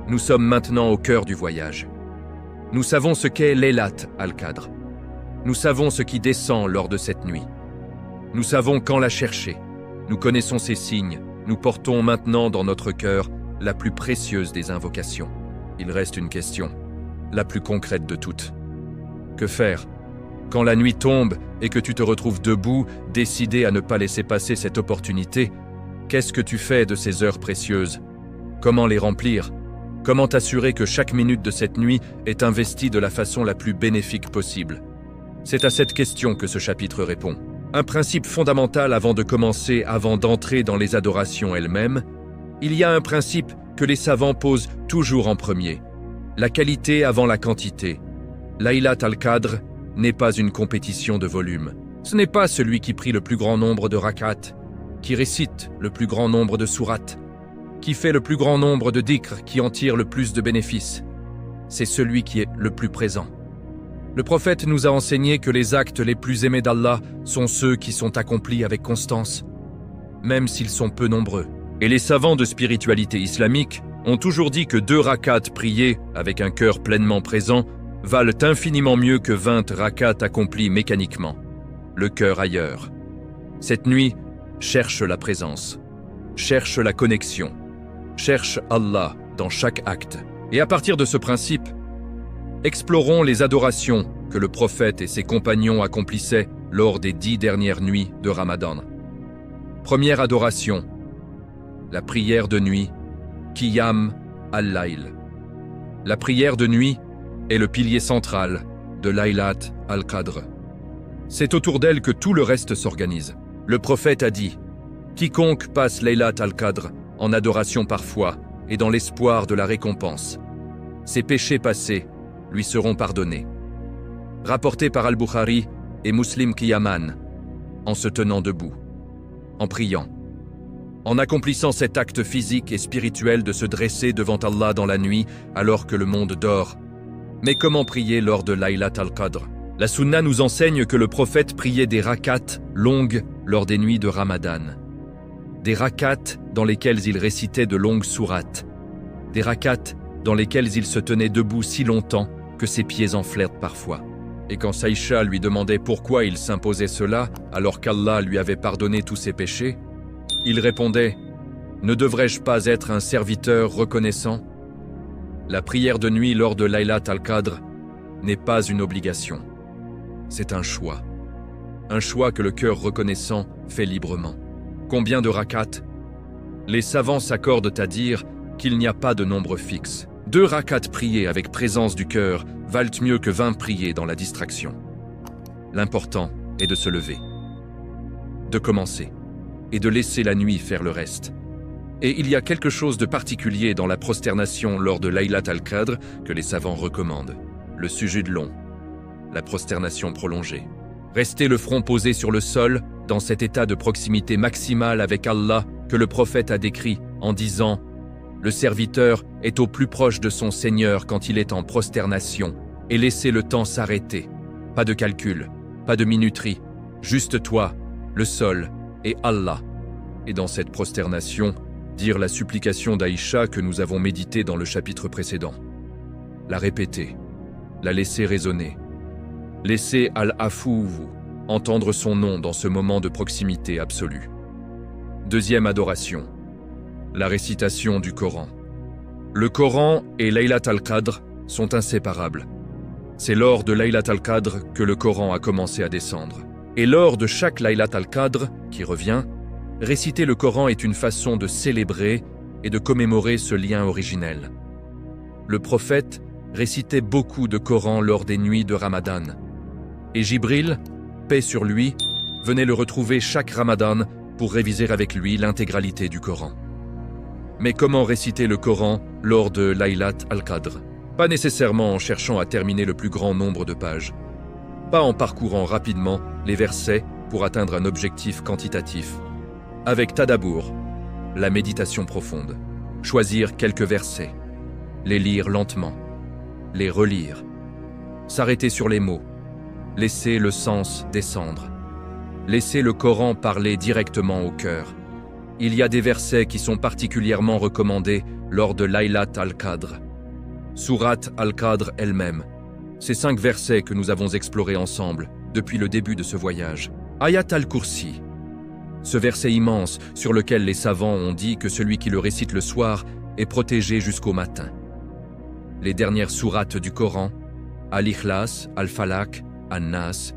Nous sommes maintenant au cœur du voyage. Nous savons ce qu'est Laylat al-Qadr. Nous savons ce qui descend lors de cette nuit. Nous savons quand la chercher. Nous connaissons ses signes. Nous portons maintenant dans notre cœur la plus précieuse des invocations. Il reste une question, la plus concrète de toutes. Que faire quand la nuit tombe et que tu te retrouves debout, décidé à ne pas laisser passer cette opportunité? Qu'est-ce que tu fais de ces heures précieuses? Comment les remplir? Comment t'assurer que chaque minute de cette nuit est investie de la façon la plus bénéfique possible? C'est à cette question que ce chapitre répond. Un principe fondamental avant de commencer, avant d'entrer dans les adorations elles-mêmes, il y a un principe que les savants posent toujours en premier. La qualité avant la quantité. Laylat al-Qadr n'est pas une compétition de volume. Ce n'est pas celui qui prie le plus grand nombre de rak'at, qui récite le plus grand nombre de sourates, qui fait le plus grand nombre de dhikr, qui en tire le plus de bénéfices. C'est celui qui est le plus présent. Le prophète nous a enseigné que les actes les plus aimés d'Allah sont ceux qui sont accomplis avec constance, même s'ils sont peu nombreux. Et les savants de spiritualité islamique ont toujours dit que 2 rak'at priés avec un cœur pleinement présent valent infiniment mieux que 20 rak'at accomplis mécaniquement, le cœur ailleurs. Cette nuit, cherche la présence, cherche la connexion, cherche Allah dans chaque acte. Et à partir de ce principe, explorons les adorations que le prophète et ses compagnons accomplissaient lors des 10 dernières nuits de Ramadan. Première adoration, la prière de nuit, Qiyam al-Layl. La prière de nuit est le pilier central de Laylat al-Qadr. C'est autour d'elle que tout le reste s'organise. Le prophète a dit « Quiconque passe Laylat al-Qadr en adoration parfois et dans l'espoir de la récompense, ses péchés passés lui seront pardonnés. » Rapporté par Al-Bukhari et Muslim Qiyaman, en se tenant debout, en priant, en accomplissant cet acte physique et spirituel de se dresser devant Allah dans la nuit alors que le monde dort. Mais comment prier lors de Laylat al-Qadr? La sunna nous enseigne que le prophète priait des rakats longues lors des nuits de Ramadan. Des rakats dans lesquels il récitait de longues sourates. Des rakats dans lesquels il se tenait debout si longtemps que ses pieds enflèrent parfois. Et quand Saïcha lui demandait pourquoi il s'imposait cela alors qu'Allah lui avait pardonné tous ses péchés, il répondait « Ne devrais-je pas être un serviteur reconnaissant ?» La prière de nuit lors de Laylat al-Qadr n'est pas une obligation. C'est un choix. Un choix que le cœur reconnaissant fait librement. Combien de rakats? Les savants s'accordent à dire qu'il n'y a pas de nombre fixe. 2 rakats priés avec présence du cœur valent mieux que 20 priés dans la distraction. L'important est de se lever, de commencer et de laisser la nuit faire le reste. Et il y a quelque chose de particulier dans la prosternation lors de Laylat al-Qadr que les savants recommandent. Le sujud long, la prosternation prolongée. Rester le front posé sur le sol dans cet état de proximité maximale avec Allah que le prophète a décrit en disant « Le serviteur est au plus proche de son Seigneur quand il est en prosternation et laissez le temps s'arrêter. Pas de calcul, pas de minuterie, juste toi, le sol et Allah. » Et dans cette prosternation, dire la supplication d'Aïcha que nous avons méditée dans le chapitre précédent. La répéter, la laisser résonner. Laissez Al-Afouvu entendre son nom dans ce moment de proximité absolue. Deuxième adoration, la récitation du Coran. Le Coran et Laylat al-Qadr sont inséparables. C'est lors de Laylat al-Qadr que le Coran a commencé à descendre. Et lors de chaque Laylat al-Qadr qui revient, réciter le Coran est une façon de célébrer et de commémorer ce lien originel. Le prophète récitait beaucoup de Coran lors des nuits de Ramadan. Et Jibril, paix sur lui, venait le retrouver chaque Ramadan pour réviser avec lui l'intégralité du Coran. Mais comment réciter le Coran lors de Laylat al-Qadr? Pas nécessairement en cherchant à terminer le plus grand nombre de pages. Pas en parcourant rapidement les versets pour atteindre un objectif quantitatif. Avec tadabour, la méditation profonde. Choisir quelques versets, les lire lentement, les relire, s'arrêter sur les mots, laisser le sens descendre, laisser le Coran parler directement au cœur. Il y a des versets qui sont particulièrement recommandés lors de Laylat al-Qadr. Surat al-Qadr elle-même. Ces 5 versets que nous avons explorés ensemble depuis le début de ce voyage. Ayat al-Kursi. Ce verset immense sur lequel les savants ont dit que celui qui le récite le soir est protégé jusqu'au matin. Les dernières sourates du Coran, Al-Ikhlas, Al-Falaq, An-Nas,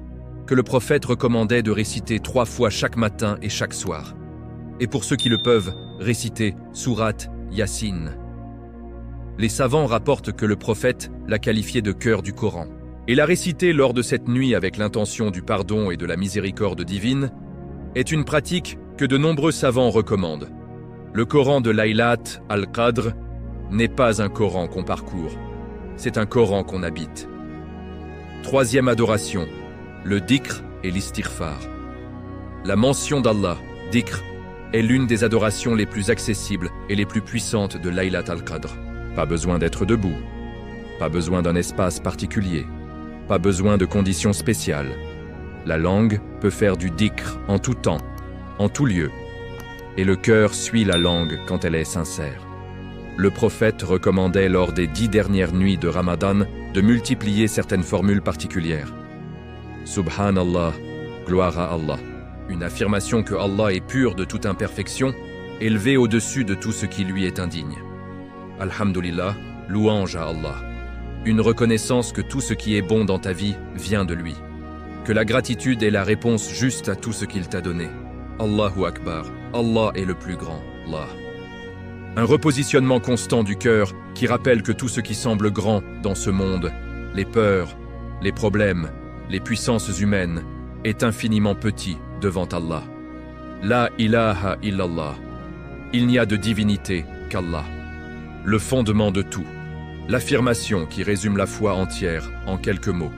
que le prophète recommandait de réciter 3 fois chaque matin et chaque soir. Et pour ceux qui le peuvent, réciter Sourate Yasin. Les savants rapportent que le prophète l'a qualifié de cœur du Coran. Et la réciter lors de cette nuit avec l'intention du pardon et de la miséricorde divine est une pratique que de nombreux savants recommandent. Le Coran de Laylat al-Qadr n'est pas un Coran qu'on parcourt, c'est un Coran qu'on habite. Troisième adoration, le dhikr et l'istighfar. La mention d'Allah, dhikr, est l'une des adorations les plus accessibles et les plus puissantes de Laylat al-Qadr. Pas besoin d'être debout, pas besoin d'un espace particulier, pas besoin de conditions spéciales. La langue peut faire du dhikr en tout temps, en tout lieu, et le cœur suit la langue quand elle est sincère. Le prophète recommandait lors des 10 dernières nuits de Ramadan de multiplier certaines formules particulières. Subhanallah, gloire à Allah. Une affirmation que Allah est pur de toute imperfection, élevé au-dessus de tout ce qui lui est indigne. Alhamdulillah, louange à Allah. Une reconnaissance que tout ce qui est bon dans ta vie vient de lui. Que la gratitude est la réponse juste à tout ce qu'il t'a donné. Allahu Akbar, Allah est le plus grand, Allah. Un repositionnement constant du cœur qui rappelle que tout ce qui semble grand dans ce monde, les peurs, les problèmes, les puissances humaines, est infiniment petit devant Allah. La ilaha illallah. Il n'y a de divinité qu'Allah. Le fondement de tout. L'affirmation qui résume la foi entière en quelques mots.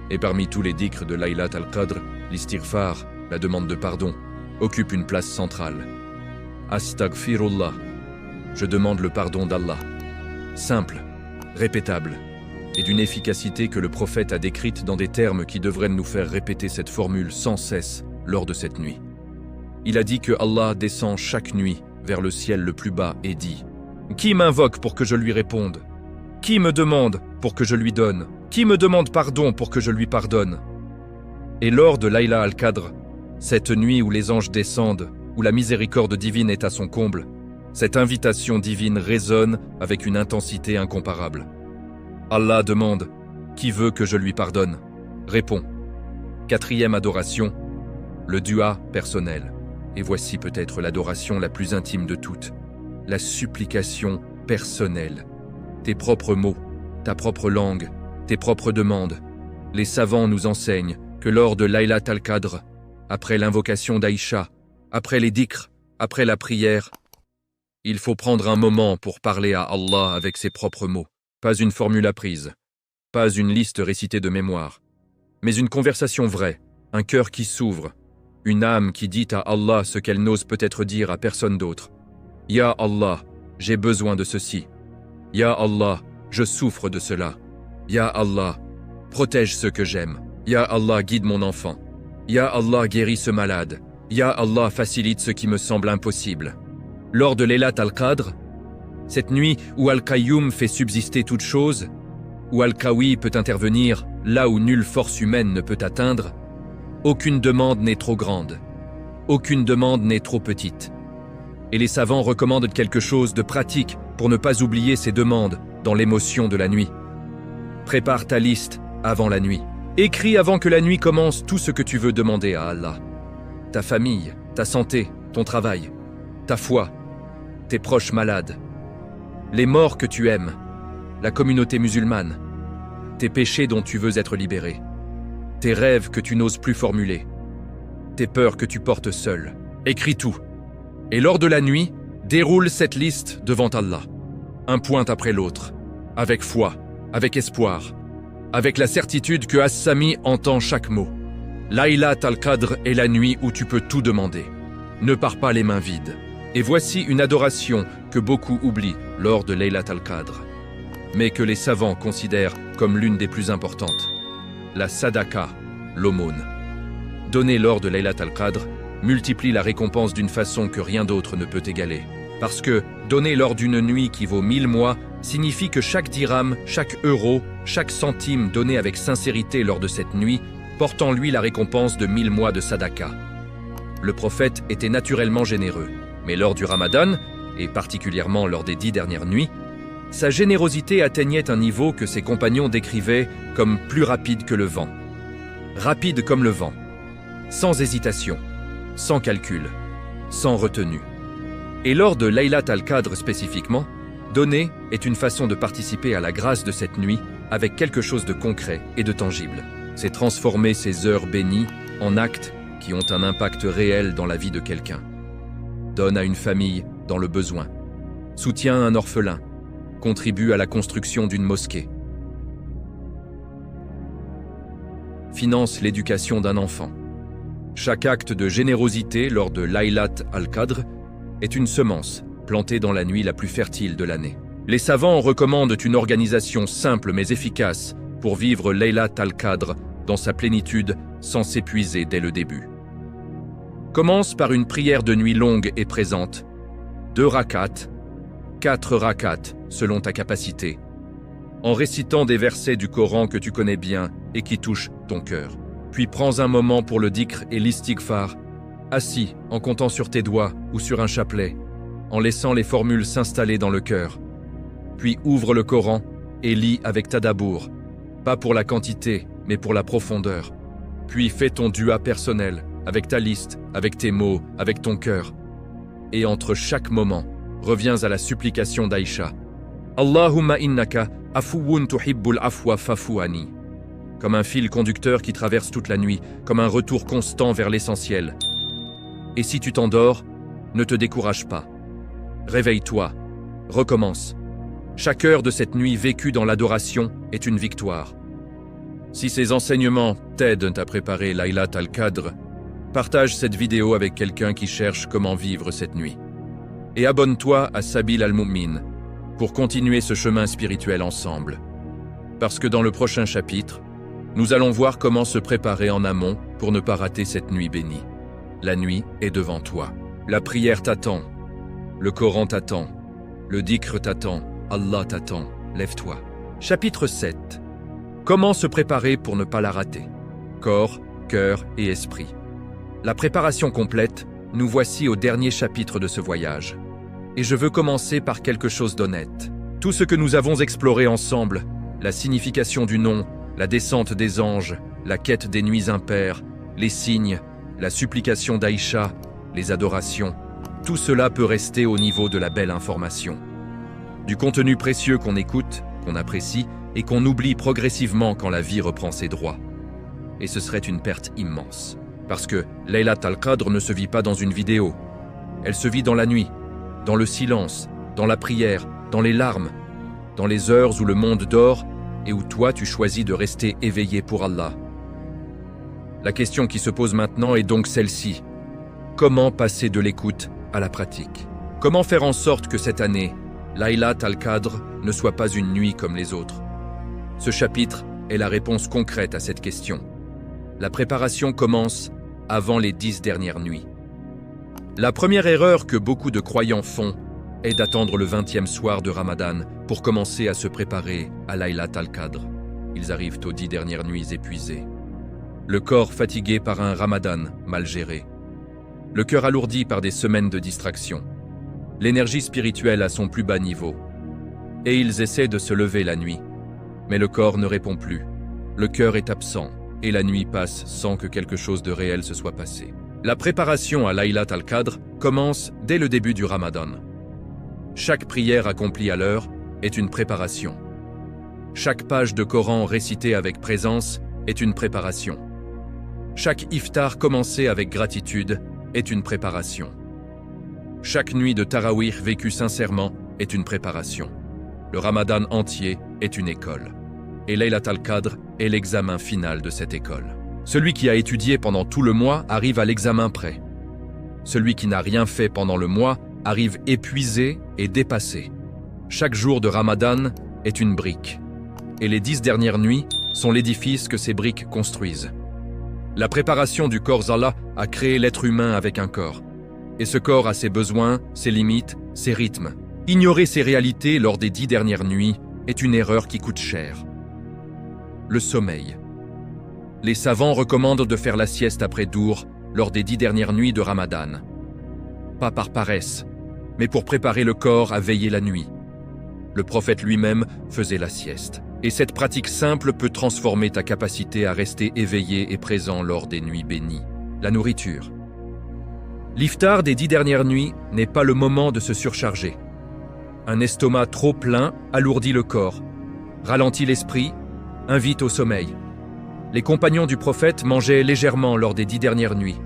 Et parmi tous les dhikrs de Laylat al-Qadr, l'istighfar, la demande de pardon, occupe une place centrale. Astaghfirullah. Je demande le pardon d'Allah. Simple, répétable, et d'une efficacité que le prophète a décrite dans des termes qui devraient nous faire répéter cette formule sans cesse lors de cette nuit. Il a dit que Allah descend chaque nuit vers le ciel le plus bas et dit « Qui m'invoque pour que je lui réponde? Qui me demande pour que je lui donne? Qui me demande pardon pour que je lui pardonne ?» Et lors de Layla al-Qadr, cette nuit où les anges descendent, où la miséricorde divine est à son comble, cette invitation divine résonne avec une intensité incomparable. Allah demande « Qui veut que je lui pardonne ?» Répond. Quatrième adoration, le dua personnel. Et voici peut-être l'adoration la plus intime de toutes, la supplication personnelle. Tes propres mots, ta propre langue, tes propres demandes. Les savants nous enseignent que lors de Laylat al-Qadr, après l'invocation d'Aïcha, après les dhikrs, après la prière, il faut prendre un moment pour parler à Allah avec ses propres mots. Pas une formule apprise, pas une liste récitée de mémoire, mais une conversation vraie, un cœur qui s'ouvre, une âme qui dit à Allah ce qu'elle n'ose peut-être dire à personne d'autre. « Ya Allah, j'ai besoin de ceci. Ya Allah, je souffre de cela. Ya Allah, protège ceux que j'aime. Ya Allah, guide mon enfant. Ya Allah, guéris ce malade. Ya Allah, facilite ce qui me semble impossible. » Lors de Laylat al-Qadr, cette nuit où Al-Qayyum fait subsister toute chose, où Al-Qawi peut intervenir là où nulle force humaine ne peut atteindre, aucune demande n'est trop grande, aucune demande n'est trop petite. Et les savants recommandent quelque chose de pratique pour ne pas oublier ces demandes dans l'émotion de la nuit. Prépare ta liste avant la nuit. Écris avant que la nuit commence tout ce que tu veux demander à Allah. Ta famille, ta santé, ton travail, ta foi, tes proches malades, les morts que tu aimes, la communauté musulmane, tes péchés dont tu veux être libéré, tes rêves que tu n'oses plus formuler, tes peurs que tu portes seul. Écris tout. Et lors de la nuit, déroule cette liste devant Allah, un point après l'autre, avec foi, avec espoir, avec la certitude que As-Sami entend chaque mot. Laylat al-Qadr est la nuit où tu peux tout demander. Ne pars pas les mains vides. Et voici une adoration que beaucoup oublient lors de Laylat al-Qadr, mais que les savants considèrent comme l'une des plus importantes. La sadaqa, l'aumône. Donner lors de Laylat al-Qadr multiplie la récompense d'une façon que rien d'autre ne peut égaler. Parce que donner lors d'une nuit qui vaut 1000 mois signifie que chaque dirham, chaque euro, chaque centime donné avec sincérité lors de cette nuit porte en lui la récompense de 1000 mois de sadaqa. Le prophète était naturellement généreux. Mais lors du Ramadan, et particulièrement lors des 10 dernières nuits, sa générosité atteignait un niveau que ses compagnons décrivaient comme plus rapide que le vent. Rapide comme le vent, sans hésitation, sans calcul, sans retenue. Et lors de Laylat al-Qadr spécifiquement, donner est une façon de participer à la grâce de cette nuit avec quelque chose de concret et de tangible. C'est transformer ces heures bénies en actes qui ont un impact réel dans la vie de quelqu'un. Donne à une famille dans le besoin, soutient un orphelin, contribue à la construction d'une mosquée, finance l'éducation d'un enfant. Chaque acte de générosité lors de Laylat al-Qadr est une semence plantée dans la nuit la plus fertile de l'année. Les savants recommandent une organisation simple mais efficace pour vivre Laylat al-Qadr dans sa plénitude sans s'épuiser dès le début. Commence par une prière de nuit longue et présente, 2 rakats, 4 rakats selon ta capacité, en récitant des versets du Coran que tu connais bien et qui touchent ton cœur. Puis prends un moment pour le dhikr et l'istighfar, assis en comptant sur tes doigts ou sur un chapelet, en laissant les formules s'installer dans le cœur. Puis ouvre le Coran et lis avec tadabour, pas pour la quantité mais pour la profondeur. Puis fais ton dua personnel, avec ta liste, avec tes mots, avec ton cœur. Et entre chaque moment, reviens à la supplication d'Aïcha. Allahumma innaka afuwun tuhibbul afwa fafouani. Comme un fil conducteur qui traverse toute la nuit, comme un retour constant vers l'essentiel. Et si tu t'endors, ne te décourage pas. Réveille-toi, recommence. Chaque heure de cette nuit vécue dans l'adoration est une victoire. Si ces enseignements t'aident à préparer Laylat al-Qadr, partage cette vidéo avec quelqu'un qui cherche comment vivre cette nuit. Et abonne-toi à Sabil al-Mu'min pour continuer ce chemin spirituel ensemble. Parce que dans le prochain chapitre, nous allons voir comment se préparer en amont pour ne pas rater cette nuit bénie. La nuit est devant toi. La prière t'attend. Le Coran t'attend. Le dhikr t'attend. Allah t'attend. Lève-toi. Chapitre 7. Comment se préparer pour ne pas la rater? Corps, cœur et esprit. La préparation complète, nous voici au dernier chapitre de ce voyage. Et je veux commencer par quelque chose d'honnête. Tout ce que nous avons exploré ensemble, la signification du nom, la descente des anges, la quête des nuits impaires, les signes, la supplication d'Aïcha, les adorations, tout cela peut rester au niveau de la belle information. Du contenu précieux qu'on écoute, qu'on apprécie et qu'on oublie progressivement quand la vie reprend ses droits. Et ce serait une perte immense. Parce que Laylat al-Qadr ne se vit pas dans une vidéo. Elle se vit dans la nuit, dans le silence, dans la prière, dans les larmes, dans les heures où le monde dort et où toi tu choisis de rester éveillé pour Allah. La question qui se pose maintenant est donc celle-ci. Comment passer de l'écoute à la pratique? Comment faire en sorte que cette année, Laylat al-Qadr ne soit pas une nuit comme les autres? Ce chapitre est la réponse concrète à cette question. La préparation commence avant les 10 dernières nuits. La première erreur que beaucoup de croyants font est d'attendre le 20e soir de Ramadan pour commencer à se préparer à Laylat al-Qadr. Ils arrivent aux 10 dernières nuits épuisés. Le corps fatigué par un Ramadan mal géré. Le cœur alourdi par des semaines de distraction. L'énergie spirituelle à son plus bas niveau. Et ils essaient de se lever la nuit. Mais le corps ne répond plus. Le cœur est absent. Et la nuit passe sans que quelque chose de réel se soit passé. La préparation à Laylat al-Qadr commence dès le début du Ramadan. Chaque prière accomplie à l'heure est une préparation. Chaque page de Coran récitée avec présence est une préparation. Chaque iftar commencé avec gratitude est une préparation. Chaque nuit de Tarawih vécue sincèrement est une préparation. Le Ramadan entier est une école. Et Laylat al-Qadr est l'examen final de cette école. Celui qui a étudié pendant tout le mois arrive à l'examen prêt. Celui qui n'a rien fait pendant le mois arrive épuisé et dépassé. Chaque jour de Ramadan est une brique. Et les 10 dernières nuits sont l'édifice que ces briques construisent. La préparation du corps Allah a créé l'être humain avec un corps. Et ce corps a ses besoins, ses limites, ses rythmes. Ignorer ces réalités lors des 10 dernières nuits est une erreur qui coûte cher. Le sommeil. Les savants recommandent de faire la sieste après Dour lors des 10 dernières nuits de Ramadan. Pas par paresse, mais pour préparer le corps à veiller la nuit. Le prophète lui-même faisait la sieste. Et cette pratique simple peut transformer ta capacité à rester éveillé et présent lors des nuits bénies. La nourriture. L'iftar des 10 dernières nuits n'est pas le moment de se surcharger. Un estomac trop plein alourdit le corps, ralentit l'esprit, invite au sommeil. Les compagnons du prophète mangeaient légèrement lors des 10 dernières nuits.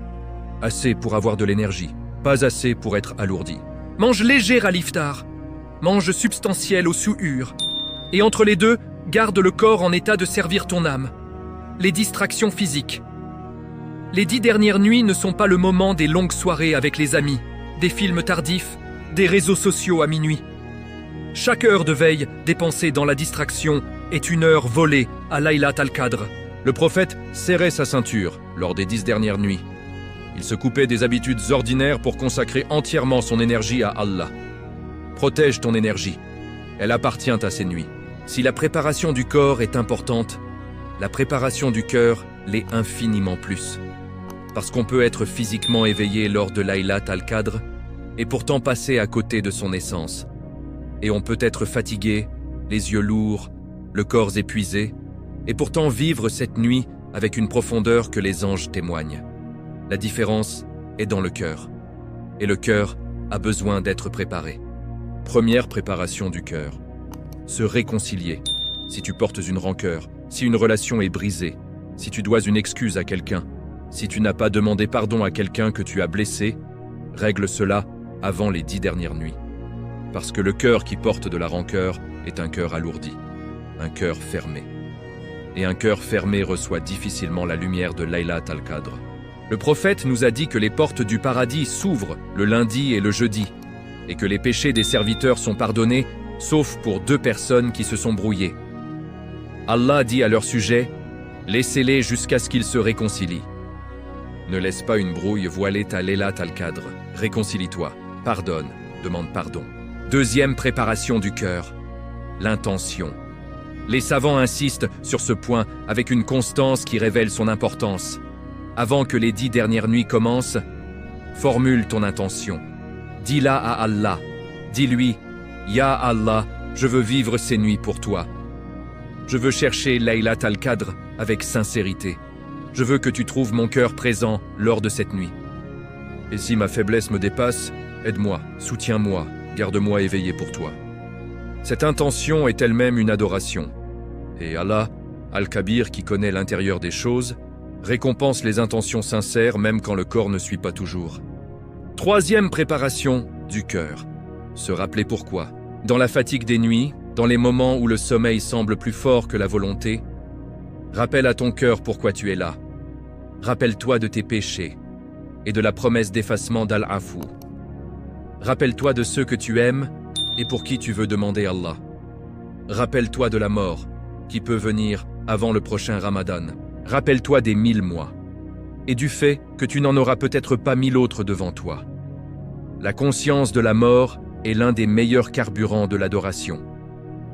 Assez pour avoir de l'énergie, pas assez pour être alourdi. Mange léger à l'iftar. Mange substantiel au suhur. Et entre les deux, garde le corps en état de servir ton âme. Les distractions physiques. Les 10 dernières nuits ne sont pas le moment des longues soirées avec les amis, des films tardifs, des réseaux sociaux à minuit. Chaque heure de veille dépensée dans la distraction est une heure volée à Laylat al-Qadr. Le prophète serrait sa ceinture lors des 10 dernières nuits. Il se coupait des habitudes ordinaires pour consacrer entièrement son énergie à Allah. Protège ton énergie. Elle appartient à ces nuits. Si la préparation du corps est importante, la préparation du cœur l'est infiniment plus. Parce qu'on peut être physiquement éveillé lors de Laylat al-Qadr et pourtant passer à côté de son essence. Et on peut être fatigué, les yeux lourds, le corps épuisé, et pourtant vivre cette nuit avec une profondeur que les anges témoignent. La différence est dans le cœur. Et le cœur a besoin d'être préparé. Première préparation du cœur. Se réconcilier. Si tu portes une rancœur, si une relation est brisée, si tu dois une excuse à quelqu'un, si tu n'as pas demandé pardon à quelqu'un que tu as blessé, règle cela avant les 10 dernières nuits. Parce que le cœur qui porte de la rancœur est un cœur alourdi, un cœur fermé. Et un cœur fermé reçoit difficilement la lumière de Laylat al-Qadr. Le prophète nous a dit que les portes du paradis s'ouvrent le lundi et le jeudi, et que les péchés des serviteurs sont pardonnés, sauf pour 2 personnes qui se sont brouillées. Allah dit à leur sujet, laissez-les jusqu'à ce qu'ils se réconcilient. Ne laisse pas une brouille voiler ta Laylat al-Qadr. Réconcilie-toi, pardonne, demande pardon. Deuxième préparation du cœur, l'intention. Les savants insistent sur ce point avec une constance qui révèle son importance. Avant que les 10 dernières nuits commencent, formule ton intention. Dis-la à Allah. Dis-lui, Ya Allah, je veux vivre ces nuits pour toi. Je veux chercher Laylat al-Qadr avec sincérité. Je veux que tu trouves mon cœur présent lors de cette nuit. Et si ma faiblesse me dépasse, aide-moi, soutiens-moi, garde-moi éveillé pour toi. Cette intention est elle-même une adoration. Et Allah, Al-Kabir qui connaît l'intérieur des choses, récompense les intentions sincères même quand le corps ne suit pas toujours. Troisième préparation du cœur. Se rappeler pourquoi. Dans la fatigue des nuits, dans les moments où le sommeil semble plus fort que la volonté, rappelle à ton cœur pourquoi tu es là. Rappelle-toi de tes péchés et de la promesse d'effacement d'Al-Afou. Rappelle-toi de ceux que tu aimes et pour qui tu veux demander Allah. Rappelle-toi de la mort qui peut venir avant le prochain Ramadan. Rappelle-toi des 1000 mois et du fait que tu n'en auras peut-être pas 1000 autres devant toi. La conscience de la mort est l'un des meilleurs carburants de l'adoration.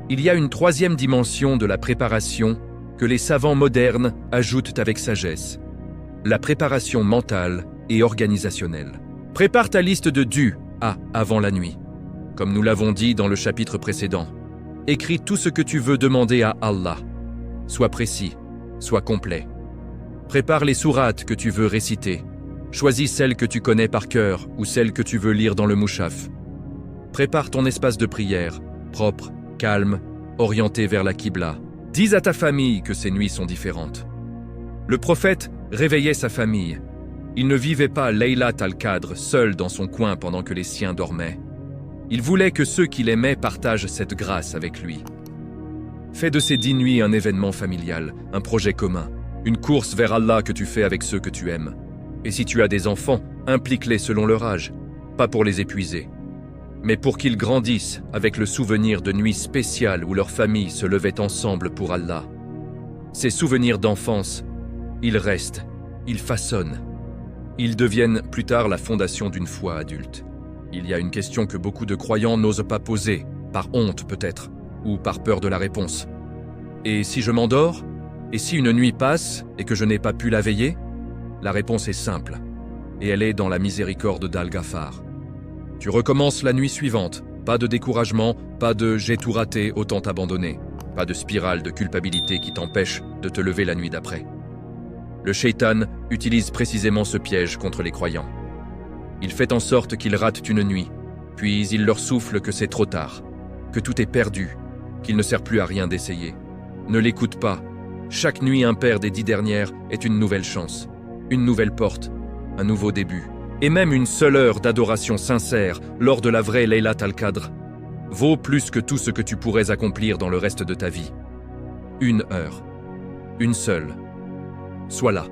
Il y a une troisième dimension de la préparation que les savants modernes ajoutent avec sagesse. La préparation mentale et organisationnelle. Prépare ta liste de dus avant la nuit. Comme nous l'avons dit dans le chapitre précédent, écris tout ce que tu veux demander à Allah. Sois précis, sois complet. Prépare les sourates que tu veux réciter. Choisis celles que tu connais par cœur ou celles que tu veux lire dans le mouchaf. Prépare ton espace de prière, propre, calme, orienté vers la Qibla. Dis à ta famille que ces nuits sont différentes. Le prophète réveillait sa famille. Il ne vivait pas Laylat al-Qadr seul dans son coin pendant que les siens dormaient. Il voulait que ceux qu'il aimait partagent cette grâce avec lui. Fais de ces 10 nuits un événement familial, un projet commun, une course vers Allah que tu fais avec ceux que tu aimes. Et si tu as des enfants, implique-les selon leur âge, pas pour les épuiser, mais pour qu'ils grandissent avec le souvenir de nuits spéciales où leur famille se levait ensemble pour Allah. Ces souvenirs d'enfance, ils restent, ils façonnent. Ils deviennent plus tard la fondation d'une foi adulte. Il y a une question que beaucoup de croyants n'osent pas poser, par honte peut-être, ou par peur de la réponse. Et si je m'endors? Et si une nuit passe et que je n'ai pas pu la veiller? La réponse est simple, et elle est dans la miséricorde d'Al-Ghaffar. Tu recommences la nuit suivante, pas de découragement, pas de « j'ai tout raté, autant abandonné », pas de spirale de culpabilité qui t'empêche de te lever la nuit d'après. Le shaitan utilise précisément ce piège contre les croyants. Il fait en sorte qu'ils ratent une nuit, puis il leur souffle que c'est trop tard, que tout est perdu, qu'il ne sert plus à rien d'essayer. Ne l'écoute pas. Chaque nuit impaire des 10 dernières est une nouvelle chance, une nouvelle porte, un nouveau début. Et même une seule heure d'adoration sincère lors de la vraie Laylat al-Qadr vaut plus que tout ce que tu pourrais accomplir dans le reste de ta vie. Une heure. Une seule. Sois là.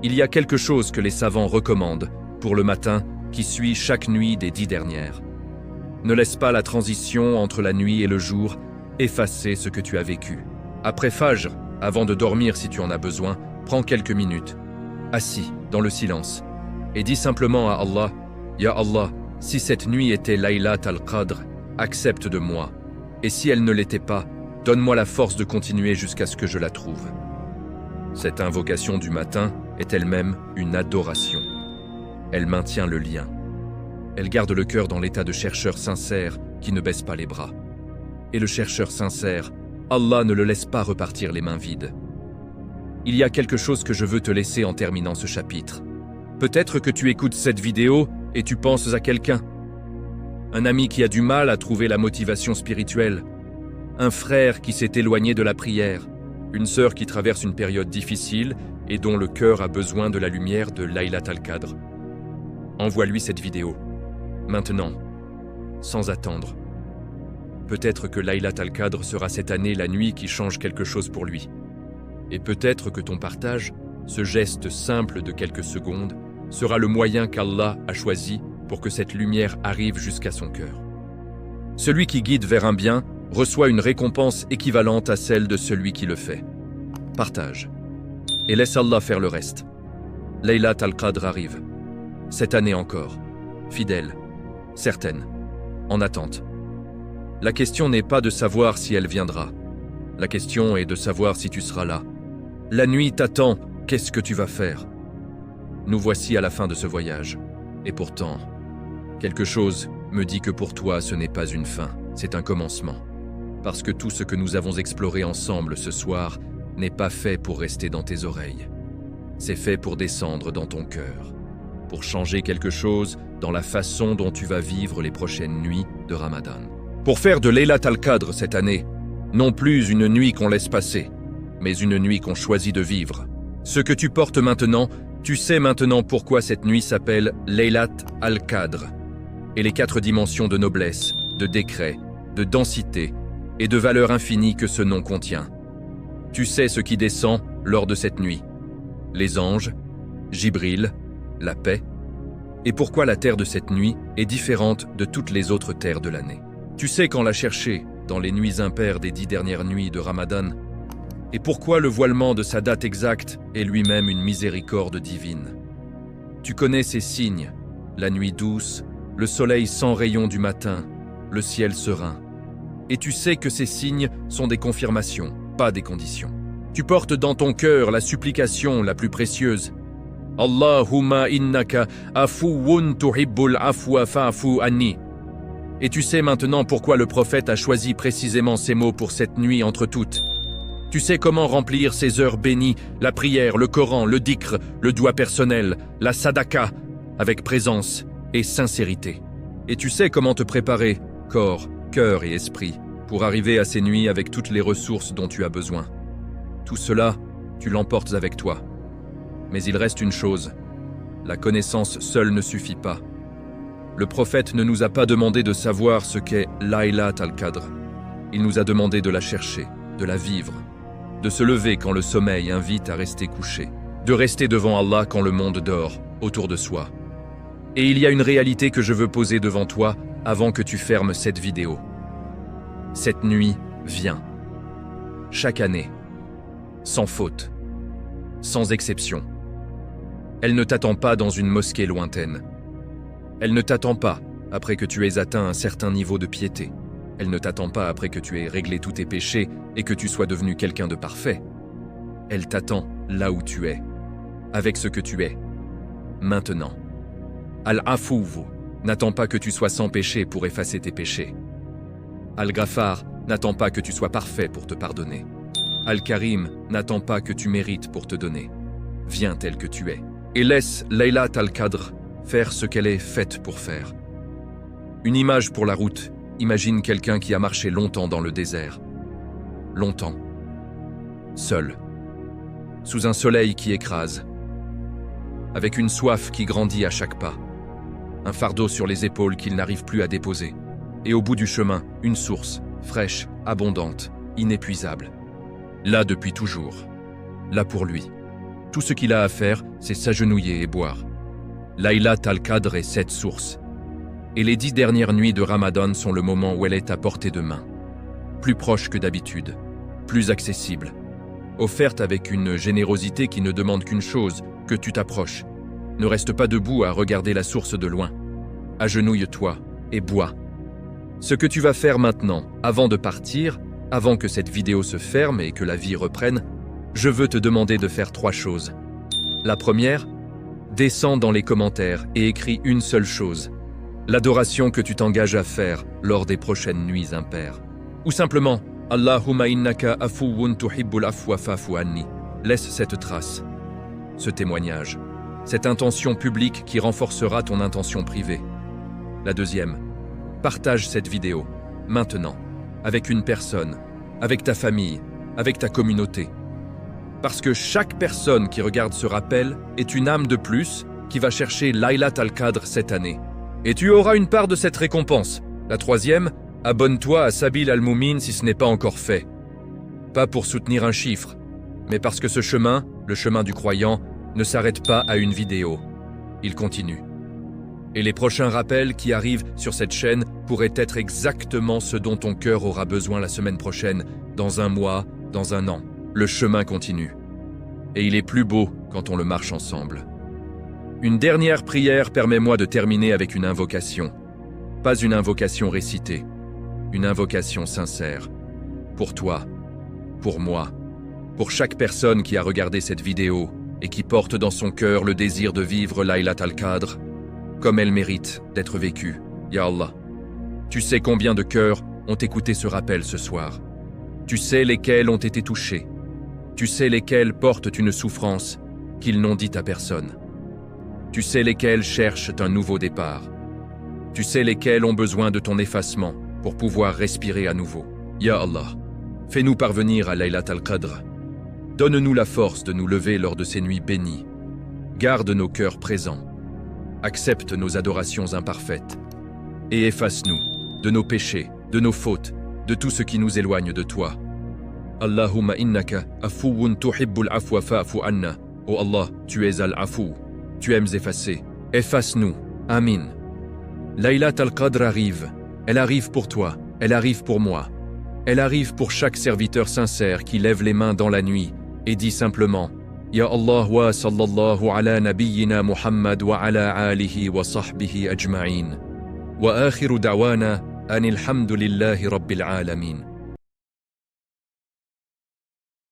Il y a quelque chose que les savants recommandent pour le matin qui suit chaque nuit des 10 dernières. Ne laisse pas la transition entre la nuit et le jour effacer ce que tu as vécu. Après Fajr, avant de dormir si tu en as besoin, prends quelques minutes, assis, dans le silence, et dis simplement à Allah, « Ya Allah, si cette nuit était Laylat al-Qadr, accepte de moi, et si elle ne l'était pas, donne-moi la force de continuer jusqu'à ce que je la trouve. » Cette invocation du matin est elle-même une adoration. Elle maintient le lien. Elle garde le cœur dans l'état de chercheur sincère qui ne baisse pas les bras. Et le chercheur sincère, Allah ne le laisse pas repartir les mains vides. Il y a quelque chose que je veux te laisser en terminant ce chapitre. Peut-être que tu écoutes cette vidéo et tu penses à quelqu'un. Un ami qui a du mal à trouver la motivation spirituelle. Un frère qui s'est éloigné de la prière. Une sœur qui traverse une période difficile et dont le cœur a besoin de la lumière de Laylat al-Qadr. Envoie-lui cette vidéo. Maintenant. Sans attendre. Peut-être que Laylat al-Qadr sera cette année la nuit qui change quelque chose pour lui. Et peut-être que ton partage, ce geste simple de quelques secondes, sera le moyen qu'Allah a choisi pour que cette lumière arrive jusqu'à son cœur. Celui qui guide vers un bien reçoit une récompense équivalente à celle de celui qui le fait. Partage. Et laisse Allah faire le reste. Laylat al-Qadr arrive. Cette année encore. Fidèle. Certaine. En attente. La question n'est pas de savoir si elle viendra. La question est de savoir si tu seras là. La nuit t'attend, qu'est-ce que tu vas faire? Nous voici à la fin de ce voyage. Et pourtant, quelque chose me dit que pour toi ce n'est pas une fin, c'est un commencement. Parce que tout ce que nous avons exploré ensemble ce soir n'est pas fait pour rester dans tes oreilles. C'est fait pour descendre dans ton cœur. Pour changer quelque chose dans la façon dont tu vas vivre les prochaines nuits de Ramadan. Pour faire de Laylat al-Qadr cette année, non plus une nuit qu'on laisse passer, mais une nuit qu'on choisit de vivre. Ce que tu portes maintenant, tu sais maintenant pourquoi cette nuit s'appelle Laylat al-Qadr, et les 4 dimensions de noblesse, de décret, de densité et de valeur infinie que ce nom contient. Tu sais ce qui descend lors de cette nuit. Les anges, Jibril, la paix, et pourquoi la terre de cette nuit est différente de toutes les autres terres de l'année. Tu sais quand la chercher dans les nuits impaires des 10 dernières nuits de Ramadan, et pourquoi le voilement de sa date exacte est lui-même une miséricorde divine. Tu connais ces signes, la nuit douce, le soleil sans rayon du matin, le ciel serein. Et tu sais que ces signes sont des confirmations, pas des conditions. Tu portes dans ton cœur la supplication la plus précieuse. Allahumma innaka afuwun tuhibbul afwa fa'fu anni. Et tu sais maintenant pourquoi le prophète a choisi précisément ces mots pour cette nuit entre toutes. Tu sais comment remplir ces heures bénies, la prière, le Coran, le dhikr, le doigt personnel, la sadaka, avec présence et sincérité. Et tu sais comment te préparer, corps, cœur et esprit, pour arriver à ces nuits avec toutes les ressources dont tu as besoin. Tout cela, tu l'emportes avec toi. Mais il reste une chose, la connaissance seule ne suffit pas. Le prophète ne nous a pas demandé de savoir ce qu'est Laylat al-Qadr. Il nous a demandé de la chercher, de la vivre, de se lever quand le sommeil invite à rester couché, de rester devant Allah quand le monde dort, autour de soi. Et il y a une réalité que je veux poser devant toi avant que tu fermes cette vidéo. Cette nuit vient. Chaque année. Sans faute. Sans exception. Elle ne t'attend pas dans une mosquée lointaine. Elle ne t'attend pas après que tu aies atteint un certain niveau de piété. Elle ne t'attend pas après que tu aies réglé tous tes péchés et que tu sois devenu quelqu'un de parfait. Elle t'attend là où tu es, avec ce que tu es, maintenant. Al-Afouv n'attend pas que tu sois sans péché pour effacer tes péchés. Al-Ghaffar n'attend pas que tu sois parfait pour te pardonner. Al-Karim n'attend pas que tu mérites pour te donner. Viens tel que tu es. Et laisse Laylat al-Qadr faire ce qu'elle est faite pour faire. Une image pour la route. Imagine quelqu'un qui a marché longtemps dans le désert. Longtemps. Seul. Sous un soleil qui écrase. Avec une soif qui grandit à chaque pas. Un fardeau sur les épaules qu'il n'arrive plus à déposer. Et au bout du chemin, une source, fraîche, abondante, inépuisable. Là depuis toujours. Là pour lui. Tout ce qu'il a à faire, c'est s'agenouiller et boire. Laylat al-Qadr est cette source. Et les 10 dernières nuits de Ramadan sont le moment où elle est à portée de main. Plus proche que d'habitude, plus accessible. Offerte avec une générosité qui ne demande qu'une chose, que tu t'approches. Ne reste pas debout à regarder la source de loin. Agenouille-toi et bois. Ce que tu vas faire maintenant, avant de partir, avant que cette vidéo se ferme et que la vie reprenne, je veux te demander de faire 3 choses. La première, descends dans les commentaires et écris une seule chose. L'adoration que tu t'engages à faire lors des prochaines nuits impaires. Ou simplement, Allahumma innaka afuwun tuhibbul afwa fa'fu anni. Laisse cette trace, ce témoignage, cette intention publique qui renforcera ton intention privée. La deuxième, partage cette vidéo, maintenant, avec une personne, avec ta famille, avec ta communauté. Parce que chaque personne qui regarde ce rappel est une âme de plus qui va chercher Laylat al-Qadr cette année. Et tu auras une part de cette récompense. La troisième, abonne-toi à Sabil al-Moumin si ce n'est pas encore fait. Pas pour soutenir un chiffre, mais parce que ce chemin, le chemin du croyant, ne s'arrête pas à une vidéo. Il continue. Et les prochains rappels qui arrivent sur cette chaîne pourraient être exactement ce dont ton cœur aura besoin la semaine prochaine, dans un mois, dans un an. Le chemin continue. Et il est plus beau quand on le marche ensemble. Une dernière prière, permets-moi de terminer avec une invocation. Pas une invocation récitée, une invocation sincère. Pour toi, pour moi, pour chaque personne qui a regardé cette vidéo et qui porte dans son cœur le désir de vivre Laylat al-Qadr comme elle mérite d'être vécue. Ya Allah, tu sais combien de cœurs ont écouté ce rappel ce soir. Tu sais lesquels ont été touchés. Tu sais lesquels portent une souffrance qu'ils n'ont dit à personne. Tu sais lesquels cherchent un nouveau départ. Tu sais lesquels ont besoin de ton effacement pour pouvoir respirer à nouveau. Ya Allah, fais-nous parvenir à Laylat al-Qadr. Donne-nous la force de nous lever lors de ces nuits bénies. Garde nos cœurs présents. Accepte nos adorations imparfaites. Et efface-nous de nos péchés, de nos fautes, de tout ce qui nous éloigne de toi. Allahumma innaka afouun tuhibbul afwa fa'fu anna. Oh Allah, tu es al-afou. Tu aimes effacer. Efface-nous. Amin. Laylat al-Qadr arrive. Elle arrive pour toi. Elle arrive pour moi. Elle arrive pour chaque serviteur sincère qui lève les mains dans la nuit et dit simplement Ya Allah wa sallallahu ala nabiyyina Muhammad wa ala alihi wa sahbihi ajma'in. Wa akhiru da'wana anil hamdulillahi rabbil alamin.